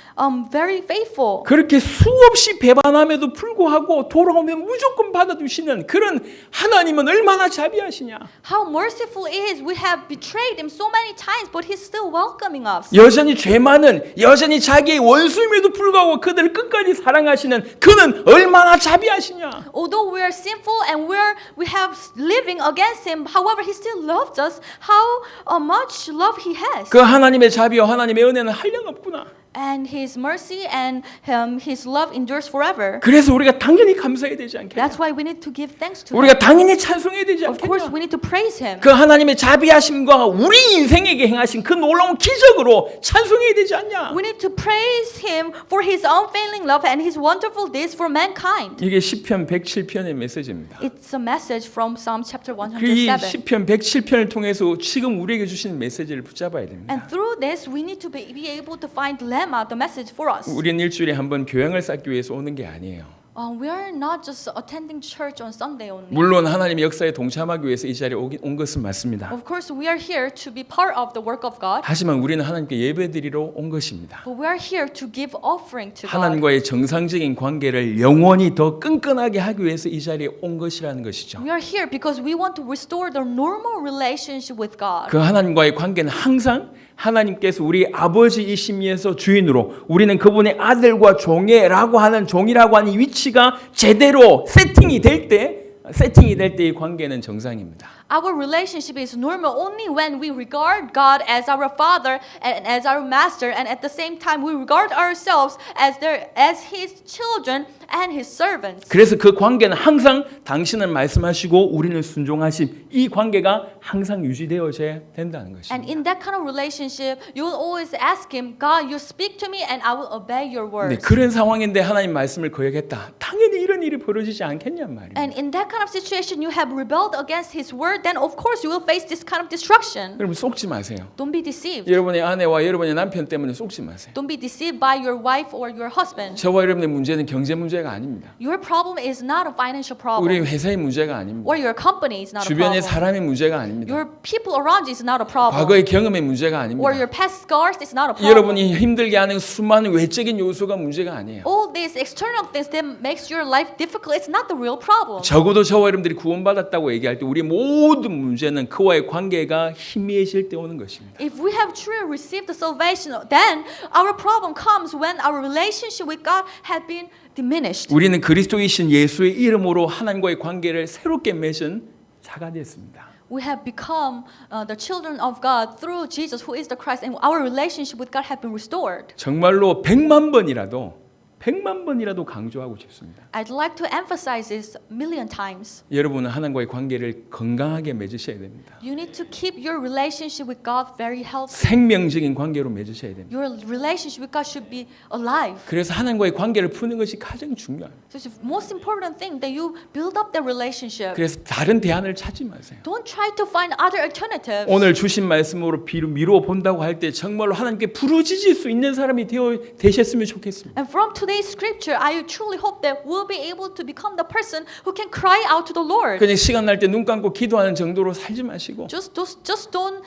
[SPEAKER 2] very faithful.
[SPEAKER 1] 그렇게 수없이 배반함에도 불구하고 돌아오면 무조건 받아주시는 그런 하나님은 얼마나 자비하시냐?
[SPEAKER 2] How merciful He is. We have betrayed Him so many times, but He's still welcoming us.
[SPEAKER 1] 여전히 죄 많은, 여전히 자기의 원수임에도 불구하고 그들을 끝까지 사랑하시는 그는 얼마나 자비하시냐?
[SPEAKER 2] Although we are sinful and we have living against Him, however, He still loves us. How much love He has.
[SPEAKER 1] 그 하나님의 자비와 하나님의 은혜는 한량없구나.
[SPEAKER 2] And His mercy and His love endures forever.
[SPEAKER 1] 그래서 우리가 당연히 감사해야 되지 않겠냐?
[SPEAKER 2] That's why we need to give thanks to Him.
[SPEAKER 1] 우리가 당연히 찬송해야 되지
[SPEAKER 2] Of course,
[SPEAKER 1] 않겠냐?
[SPEAKER 2] we need to praise Him.
[SPEAKER 1] 그 하나님의 자비하심과 우리 인생에게 행하신 그 놀라운 기적으로 찬송해야 되지 않냐?
[SPEAKER 2] We need to praise Him for His unfailing love and His wonderful deeds for mankind.
[SPEAKER 1] 이게 시편 107편의 메시지입니다.
[SPEAKER 2] It's a message from Psalm chapter
[SPEAKER 1] 그 이
[SPEAKER 2] 107.
[SPEAKER 1] 시편 107편을 통해서 지금 우리에게 주시는 메시지를 붙잡아야 됩니다.
[SPEAKER 2] And through this, we need to be able to find lemma, the message for us.
[SPEAKER 1] 우리는 일주일에 한 번 교양을 쌓기 위해서 오는 게 아니에요.
[SPEAKER 2] We are not just attending church on Sunday only.
[SPEAKER 1] 물론 하나님의 역사에 동참하기 위해서 이 자리에 온 것은 맞습니다.
[SPEAKER 2] Of course, we are here to be part of the work of God.
[SPEAKER 1] 하지만 우리는 하나님께 예배드리러 온 것입니다.
[SPEAKER 2] But we are here to give offering to God.
[SPEAKER 1] 하나님과의 정상적인 관계를 영원히 더 끈끈하게 하기 위해서 이 자리에 온 것이라는 것이죠.
[SPEAKER 2] We are here because we want to restore the normal relationship with God.
[SPEAKER 1] 그 하나님과의 관계는 항상 하나님께서 우리 아버지이심에서 주인으로 우리는 그분의 아들과 종이라고 하는 위치가 제대로 세팅이 될 때 이 관계는 정상입니다.
[SPEAKER 2] Our relationship is normal only when we regard God as our Father and as our Master, and at the same time we regard ourselves as His children and His servants.
[SPEAKER 1] 그래서 그 관계는 항상 당신은 말씀하시고 우리는 순종하심 이 관계가 항상 유지되어져야 된다는
[SPEAKER 2] And
[SPEAKER 1] 것입니다.
[SPEAKER 2] in that kind of relationship, you will always ask Him, God, you speak to me and I will obey your
[SPEAKER 1] 네,
[SPEAKER 2] words.
[SPEAKER 1] 그런 상황인데 하나님 말씀을 거역했다. 당연히 이런 일이 벌어지지 않겠냔 말이에요.
[SPEAKER 2] And in that kind of situation, you have rebelled against His word, then of course you will face this kind of destruction.
[SPEAKER 1] 여러분 속지 마세요.
[SPEAKER 2] Don't be deceived.
[SPEAKER 1] 여러분의 아내와 여러분의 남편 때문에 속지 마세요.
[SPEAKER 2] Don't be deceived by your wife or your husband.
[SPEAKER 1] 저와 여러분의 문제는 경제 문제가 아닙니다.
[SPEAKER 2] Your problem is not a financial
[SPEAKER 1] 우리
[SPEAKER 2] problem,
[SPEAKER 1] 회사의 문제가 아닙니다.
[SPEAKER 2] or your company is not a
[SPEAKER 1] 주변의
[SPEAKER 2] problem.
[SPEAKER 1] 사람의 문제가 아닙니다.
[SPEAKER 2] Your people around you is not a problem,
[SPEAKER 1] 과거의 경험의 문제가
[SPEAKER 2] or
[SPEAKER 1] 아닙니다.
[SPEAKER 2] your past scars is not a problem.
[SPEAKER 1] 여러분이 힘들게 하는 수많은 외적인 요소가 문제가 아니에요.
[SPEAKER 2] All these external things that makes your life difficult, it's not the real problem.
[SPEAKER 1] 적어도 저와 여러분들이 구원받았다고 얘기할 때 우리 모든 문제는 그와의 관계가 희미해질 때 오는 것입니다.
[SPEAKER 2] If we have truly received the salvation, then our problem comes when our relationship with God had been diminished.
[SPEAKER 1] 우리는 그리스도이신 예수의 이름으로 하나님과의 관계를 새롭게 맺은 자가 됐습니다.
[SPEAKER 2] We have become the children of God through Jesus, who is the Christ, and our relationship with God have been restored.
[SPEAKER 1] 정말로 100만 번이라도 강조하고 싶습니다.
[SPEAKER 2] I'd like to emphasize this 1,000,000 times.
[SPEAKER 1] 여러분은 하나님과의 관계를 건강하게 맺으셔야 됩니다.
[SPEAKER 2] You need to keep your relationship with God very healthy.
[SPEAKER 1] 생명적인 관계로 맺으셔야 됩니다.
[SPEAKER 2] Your relationship with God should be alive.
[SPEAKER 1] 그래서 하나님과의 관계를 푸는 것이 가장 중요합니다.
[SPEAKER 2] So it's the most important thing that you build up the relationship.
[SPEAKER 1] 그래서 다른 대안을 찾지 마세요.
[SPEAKER 2] Don't try to find other alternatives.
[SPEAKER 1] 오늘 주신 말씀으로 미루어 본다고 할 때 정말로 하나님께 부르짖을 수 있는 사람이 되셨으면 좋겠습니다.
[SPEAKER 2] And from today's scripture, I truly hope that we'll be able to become the person who can cry out to the Lord.
[SPEAKER 1] 그냥 시간 날 때 눈 감고 기도하는 정도로 살지 마시고
[SPEAKER 2] Just don't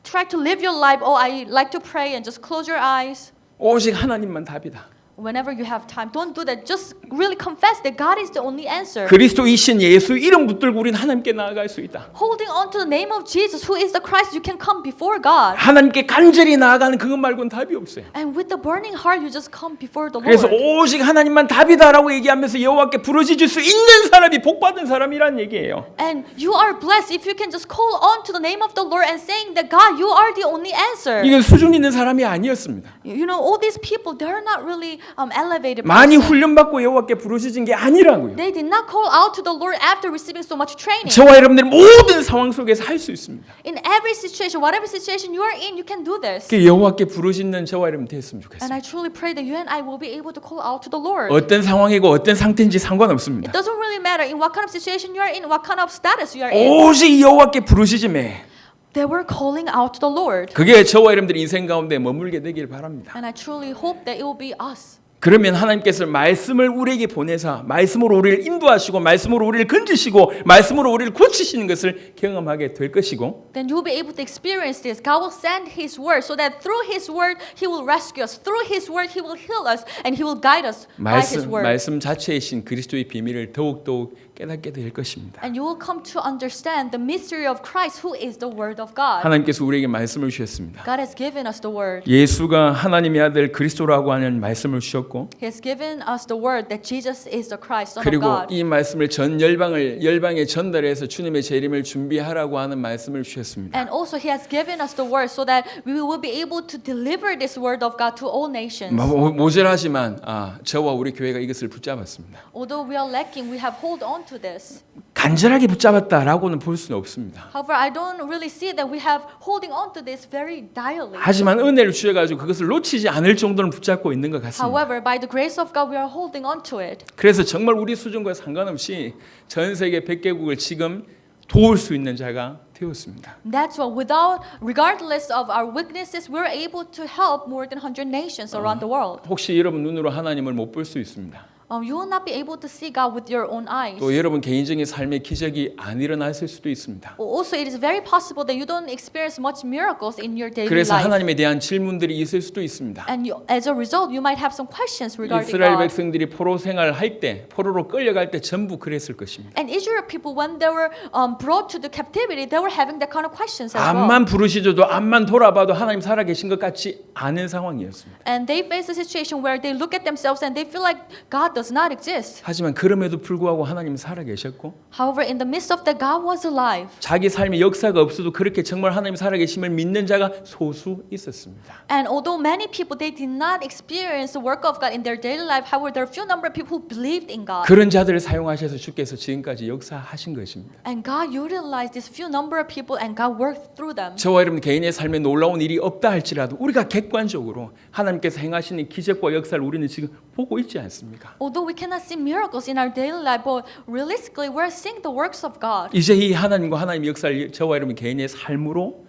[SPEAKER 2] try to live your life. Oh, I like to pray and just close your eyes.
[SPEAKER 1] 오직 하나님만 답이다.
[SPEAKER 2] Whenever you have time, don't do that. Just really confess that God is the only answer.
[SPEAKER 1] 그리스도이신 예수 이름 붙들고 우리는 하나님께 나아갈 수 있다.
[SPEAKER 2] Holding on to the name of Jesus, who is the Christ, you can come before God.
[SPEAKER 1] 하나님께 간절히 나아가는 그것 말고는 답이 없어요.
[SPEAKER 2] And with the burning heart, you just come before the
[SPEAKER 1] 그래서
[SPEAKER 2] Lord.
[SPEAKER 1] 오직 하나님만 답이다라고 얘기하면서 여호와께 부르짖을 수 있는 사람이 복받은 사람이란 얘기예요.
[SPEAKER 2] And you are blessed if you can just call on to the name of the Lord and saying that God, you are the only answer.
[SPEAKER 1] 이건 수준 있는 사람이 아니었습니다.
[SPEAKER 2] You know, all these people, they're not really elevated.
[SPEAKER 1] 많이
[SPEAKER 2] person.
[SPEAKER 1] 훈련받고 여호와께 부르짖은 게 아니라고요.
[SPEAKER 2] They did not call out to the Lord after receiving so much training.
[SPEAKER 1] 저와 여러분들 모든 상황 속에서 할 수 있습니다.
[SPEAKER 2] In every situation, whatever situation you are in, you can do this.
[SPEAKER 1] 그 여호와께 부르짖는 저와 여러분 됐으면
[SPEAKER 2] And
[SPEAKER 1] 좋겠습니다.
[SPEAKER 2] I truly pray that you and I will be able to call out to the Lord.
[SPEAKER 1] 어떤 상황이고 어떤 상태인지 상관없습니다.
[SPEAKER 2] It doesn't really matter in what kind of situation you are in, what kind of status you are in.
[SPEAKER 1] 오직 여호와께 부르짖음에
[SPEAKER 2] They were calling out to the Lord.
[SPEAKER 1] 그게 저와 여러분들 인생 가운데 머물게 되길 바랍니다.
[SPEAKER 2] And I truly hope that it will be us.
[SPEAKER 1] 그러면 하나님께서 말씀을 우리에게 보내사 말씀으로 우리를 인도하시고 말씀으로 우리를 건지시고 말씀으로 우리를 고치시는 것을 경험하게 될 것이고
[SPEAKER 2] Then you will be able to experience this. God will send His word so that through His word He will rescue us. Through His word He will heal us and He will guide us by His word.
[SPEAKER 1] 말씀 자체이신 그리스도의 비밀을 더욱더욱 깨닫게 될 것입니다.
[SPEAKER 2] And you will come to understand the mystery of Christ, who is the word of God.
[SPEAKER 1] 하나님께서 우리에게 말씀을 주셨습니다.
[SPEAKER 2] God has given us the word.
[SPEAKER 1] 예수가 하나님의 아들 그리스도라고 하는 말씀을 주셨고 주셨고
[SPEAKER 2] He has given us the word that Jesus is the Christ, Son of
[SPEAKER 1] 그리고
[SPEAKER 2] God.
[SPEAKER 1] 이 말씀을 전 열방에 전달해서 주님의 재림을 준비하라고 하는 말씀을 주셨습니다.
[SPEAKER 2] And also He has given us the word so that we will be able to deliver this word of God to all nations.
[SPEAKER 1] 모자라지만 저와 우리 교회가 이것을 붙잡았습니다.
[SPEAKER 2] Although we are lacking, we have hold on to this.
[SPEAKER 1] 간절하게 붙잡았다라고는 볼 수는 없습니다.
[SPEAKER 2] However, I don't really see that we have holding on to this very direly.
[SPEAKER 1] 하지만 은혜를 주셔가지고 그것을 놓치지 않을 정도는 붙잡고 있는 것 같습니다.
[SPEAKER 2] However, by the grace of God, we are holding on to it.
[SPEAKER 1] 그래서 정말 우리 수준과 상관없이 전 세계 100개국을 지금 도울 수 있는 자가 되었습니다.
[SPEAKER 2] That's why, regardless of our weaknesses, we're able to help more than 100 nations around the world.
[SPEAKER 1] 혹시 여러분 눈으로 하나님을 못 볼 수 있습니다.
[SPEAKER 2] You will not be able to see God with your own eyes.
[SPEAKER 1] 또 여러분 개인적인 삶의 기적이 안 일어났을 수도 있습니다.
[SPEAKER 2] Also, it is very possible that you don't experience much miracles in your daily
[SPEAKER 1] 그래서
[SPEAKER 2] life.
[SPEAKER 1] 하나님에 대한 질문들이 있을 수도 있습니다.
[SPEAKER 2] And as a result, you might have some questions regarding
[SPEAKER 1] 이스라엘
[SPEAKER 2] God.
[SPEAKER 1] 백성들이 포로 생활할 때, 포로로 끌려갈 때 전부 그랬을 것입니다.
[SPEAKER 2] And Israel people, when they were brought to the captivity, they were having that kind of questions as well.
[SPEAKER 1] 앞만 부르시줘도 앞만 돌아봐도 하나님 살아계신 것 같지 않은 상황이었습니다.
[SPEAKER 2] And they face a situation where they look at themselves and they feel like God does not exist.
[SPEAKER 1] 하지만 그럼에도 불구하고 하나님 살아계셨고
[SPEAKER 2] However, in the midst of that, God was alive.
[SPEAKER 1] 자기 삶의 역사가 없어도 그렇게 정말 하나님 살아계심을 믿는 자가 소수 있었습니다.
[SPEAKER 2] And although many people, they did not experience the work of God in their daily life, however, there are few number of people who believed in God.
[SPEAKER 1] 그런 자들을 사용하셔서 주께서 지금까지 역사하신 것입니다.
[SPEAKER 2] And God utilized this few number of people and God worked through them.
[SPEAKER 1] 저와 여러분 개인의 삶에 놀라운 일이 없다 할지라도 우리가 객관적으로 하나님께서 행하시는 기적과 역사를 우리는 지금 보고 있지 않습니까?
[SPEAKER 2] Although we cannot see miracles in our daily life, but realistically, we're seeing the works of God.
[SPEAKER 1] 이제 이 하나님과 하나님의 역사를 저와 여러분 개인의 삶으로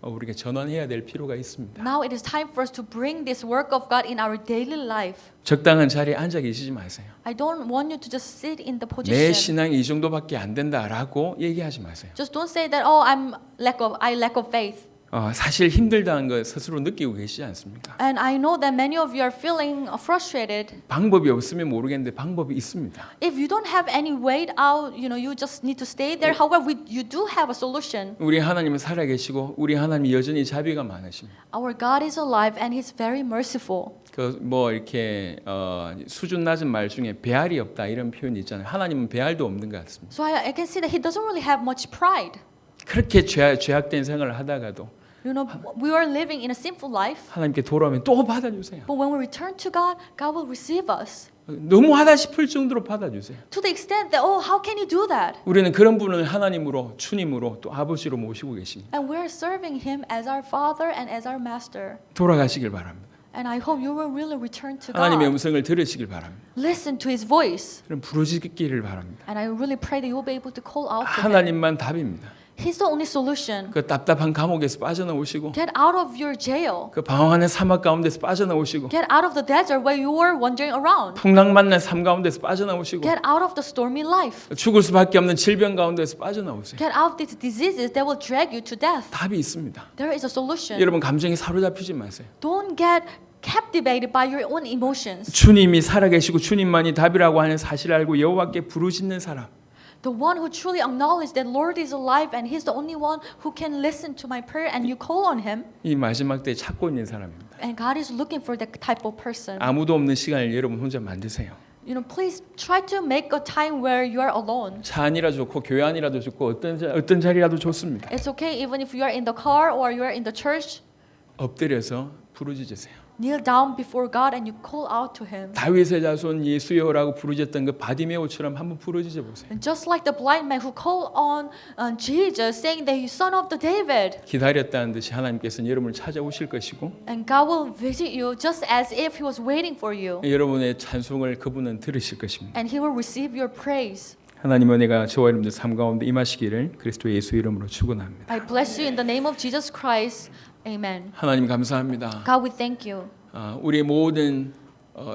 [SPEAKER 1] 우리가 전환해야 될 필요가 있습니다.
[SPEAKER 2] Now it is time for us to bring this work of God in our daily life.
[SPEAKER 1] 적당한 자리에 앉아 계시지 마세요.
[SPEAKER 2] I don't want you to just sit in the
[SPEAKER 1] 내
[SPEAKER 2] position.
[SPEAKER 1] 신앙이 이 정도밖에 안 된다라고 얘기하지 마세요.
[SPEAKER 2] Just don't say that, oh, I lack of faith.
[SPEAKER 1] 사실 힘들다는 걸 스스로 느끼고 계시지 않습니까?
[SPEAKER 2] And I know that many of you are feeling frustrated.
[SPEAKER 1] 방법이 없으면 모르겠는데 방법이 있습니다.
[SPEAKER 2] If you don't have any way out, you just need to stay there. However, you do have a solution.
[SPEAKER 1] 우리 하나님은 살아계시고 우리 하나님이 여전히 자비가 많으십니다.
[SPEAKER 2] Our God is alive and He's very merciful.
[SPEAKER 1] 이렇게 수준 낮은 말 중에 배알이 없다 이런 표현이 있잖아요. 하나님은 배알도 없는 것 같습니다.
[SPEAKER 2] So I can see that He doesn't really have much pride.
[SPEAKER 1] 그렇게 죄악된 생활을 하다가도
[SPEAKER 2] We are living in a sinful life.
[SPEAKER 1] 하나님께 돌아오면 또 받아주세요.
[SPEAKER 2] But when we return to God, God will receive us.
[SPEAKER 1] 너무하다 싶을 정도로 받아주세요.
[SPEAKER 2] To the extent that, oh, how can He do that?
[SPEAKER 1] 우리는 그런 분을 하나님으로, 주님으로 또 아버지로 모시고 계십니다.
[SPEAKER 2] And we're serving Him as our Father and as our Master.
[SPEAKER 1] 돌아가시길 바랍니다.
[SPEAKER 2] And I hope you will really return to
[SPEAKER 1] 하나님의
[SPEAKER 2] God.
[SPEAKER 1] 음성을 들으시길 바랍니다.
[SPEAKER 2] Listen to His voice.
[SPEAKER 1] 그럼 부르짖기를 바랍니다.
[SPEAKER 2] And I really pray that you will be able to call out to Him.
[SPEAKER 1] 하나님만 답입니다.
[SPEAKER 2] He's the only solution.
[SPEAKER 1] 그 답답한 감옥에서 빠져나오시고
[SPEAKER 2] Get out of your jail.
[SPEAKER 1] 그 방황하는 사막 가운데서 빠져나오시고
[SPEAKER 2] Get out of the desert where you were wandering around.
[SPEAKER 1] 풍랑만난 삶 가운데서 빠져나오시고
[SPEAKER 2] Get out of the stormy life.
[SPEAKER 1] 죽을 수밖에 없는 질병 가운데서 빠져나오세요.
[SPEAKER 2] Get out of these diseases that will drag you to death.
[SPEAKER 1] 답이 있습니다.
[SPEAKER 2] There is a solution.
[SPEAKER 1] 여러분 감정에 사로잡히지 마세요.
[SPEAKER 2] Don't get captivated by your own emotions.
[SPEAKER 1] 주님이 살아계시고 주님만이 답이라고 하는 사실을 알고 여호와께 부르짖는 사람.
[SPEAKER 2] The one who truly acknowledges that Lord is alive and He's the only one who can listen to my prayer and you call on Him.
[SPEAKER 1] 이 마지막 때에 찾고 있는 사람입니다.
[SPEAKER 2] And God is looking for that type of person.
[SPEAKER 1] 아무도 없는 시간을 여러분 혼자 만드세요.
[SPEAKER 2] Please try to make a time where you are alone.
[SPEAKER 1] 차 안이라도 좋고 교회 안이라도 좋고 어떤 자리라도 좋습니다.
[SPEAKER 2] It's okay even if you are in the car or you are in the church.
[SPEAKER 1] 엎드려서 부르짖으세요.
[SPEAKER 2] Kneel down before God and you call out to Him.
[SPEAKER 1] 다윗의 자손 예수여라고 부르짖던 그 바디메오처럼 한번 부르짖어 보세요.
[SPEAKER 2] And just like the blind man who called on Jesus, saying that He's Son of the David.
[SPEAKER 1] 기다렸다는 듯이 하나님께서는 여러분을 찾아오실 것이고
[SPEAKER 2] And God will visit you just as if He was waiting for you.
[SPEAKER 1] 여러분의 찬송을 그분은 들으실 것입니다.
[SPEAKER 2] And He will receive your praise.
[SPEAKER 1] 하나님 은혜가 저와 여러분들 삶 가운데 임하시기를 그리스도 예수 이름으로 축원합니다.
[SPEAKER 2] I bless you in the name of Jesus Christ. Amen.
[SPEAKER 1] 하나님 감사합니다.
[SPEAKER 2] God, we thank you.
[SPEAKER 1] 우리 모든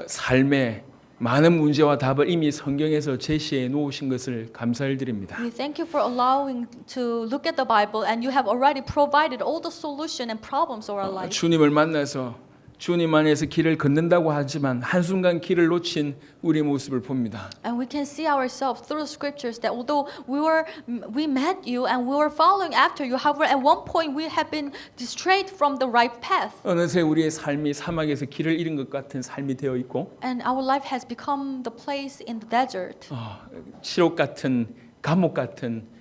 [SPEAKER 1] 삶의 많은 문제와 답을 이미 성경에서 제시해 놓으신 것을 감사를 드립니다.
[SPEAKER 2] We thank you for allowing to look at the Bible and you have already provided all the solution and problems of our life.
[SPEAKER 1] 주님을 만나서 주님 안에서 길을 걷는다고 하지만 한순간 길을 놓친 우리 모습을 봅니다.
[SPEAKER 2] And we can see ourselves through the scriptures that although we met you and we were following after you, however, at one point we have been strayed from the right path.
[SPEAKER 1] 어느새 우리의 삶이 사막에서 길을 잃은 것 같은 삶이 되어 있고
[SPEAKER 2] And our life has become the place in the desert.
[SPEAKER 1] 실옥 같은 감옥 같은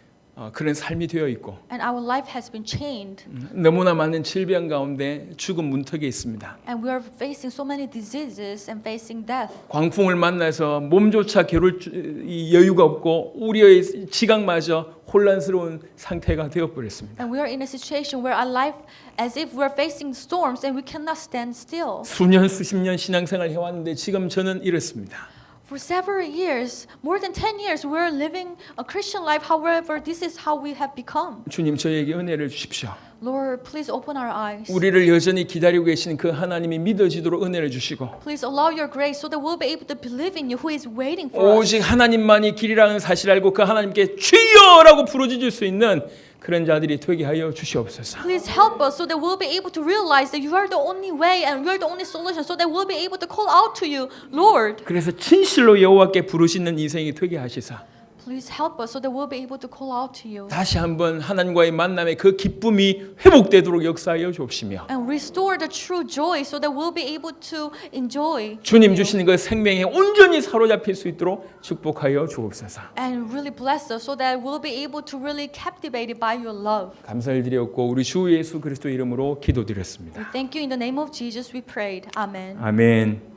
[SPEAKER 1] 그런 삶이 되어 있고
[SPEAKER 2] And our life has been chained.
[SPEAKER 1] 너무나 많은 질병 가운데 죽음 문턱에 있습니다.
[SPEAKER 2] And we are facing so many diseases and facing death.
[SPEAKER 1] 광풍을 만나서 몸조차 겨룰 이 여유가 없고 우리의 지각마저 혼란스러운 상태가 되어버렸습니다.
[SPEAKER 2] And we are in a situation where our life as if we are facing storms and we cannot stand still.
[SPEAKER 1] 수년 수십 년 신앙생활 해왔는데 지금 저는 이렇습니다.
[SPEAKER 2] For several years, more than 10 years, we are living a Christian life. However, this is how we have become.
[SPEAKER 1] 주님 저에게 은혜를 주십시오.
[SPEAKER 2] Lord, please open our eyes.
[SPEAKER 1] 우리를 여전히 기다리고 계신 그 하나님이 믿어지도록 은혜를 주시고
[SPEAKER 2] Please allow your grace so that we'll be able to believe in you who is waiting for us.
[SPEAKER 1] 오직 하나님만이 길이라는 사실을 알고 그 하나님께 주여라고 부르짖을 수 있는 그런 자들이 되게 하여 주시옵소서.
[SPEAKER 2] Please help us so that we'll be able to realize that you are the only way and you are the only solution so that we'll be able to call out to you, Lord.
[SPEAKER 1] 그래서 진실로 여호와께 부르짖는 인생이 되게 하시사
[SPEAKER 2] Please help us so that we'll be able to call out to you
[SPEAKER 1] 다시 한번 하나님과의 만남의 그 기쁨이 회복되도록 역사하여 주옵시며
[SPEAKER 2] and restore the true joy so that we'll be able to enjoy
[SPEAKER 1] 주님 주시는 그 생명에 온전히 사로잡힐 수 있도록 축복하여 주옵소서.
[SPEAKER 2] and really bless us so that we'll be able to really captivated by your love.
[SPEAKER 1] 감사를 드렸고 우리 주 예수 그리스도 이름으로 기도드렸습니다.
[SPEAKER 2] We thank you in the name of Jesus we prayed. Amen.
[SPEAKER 1] 아멘.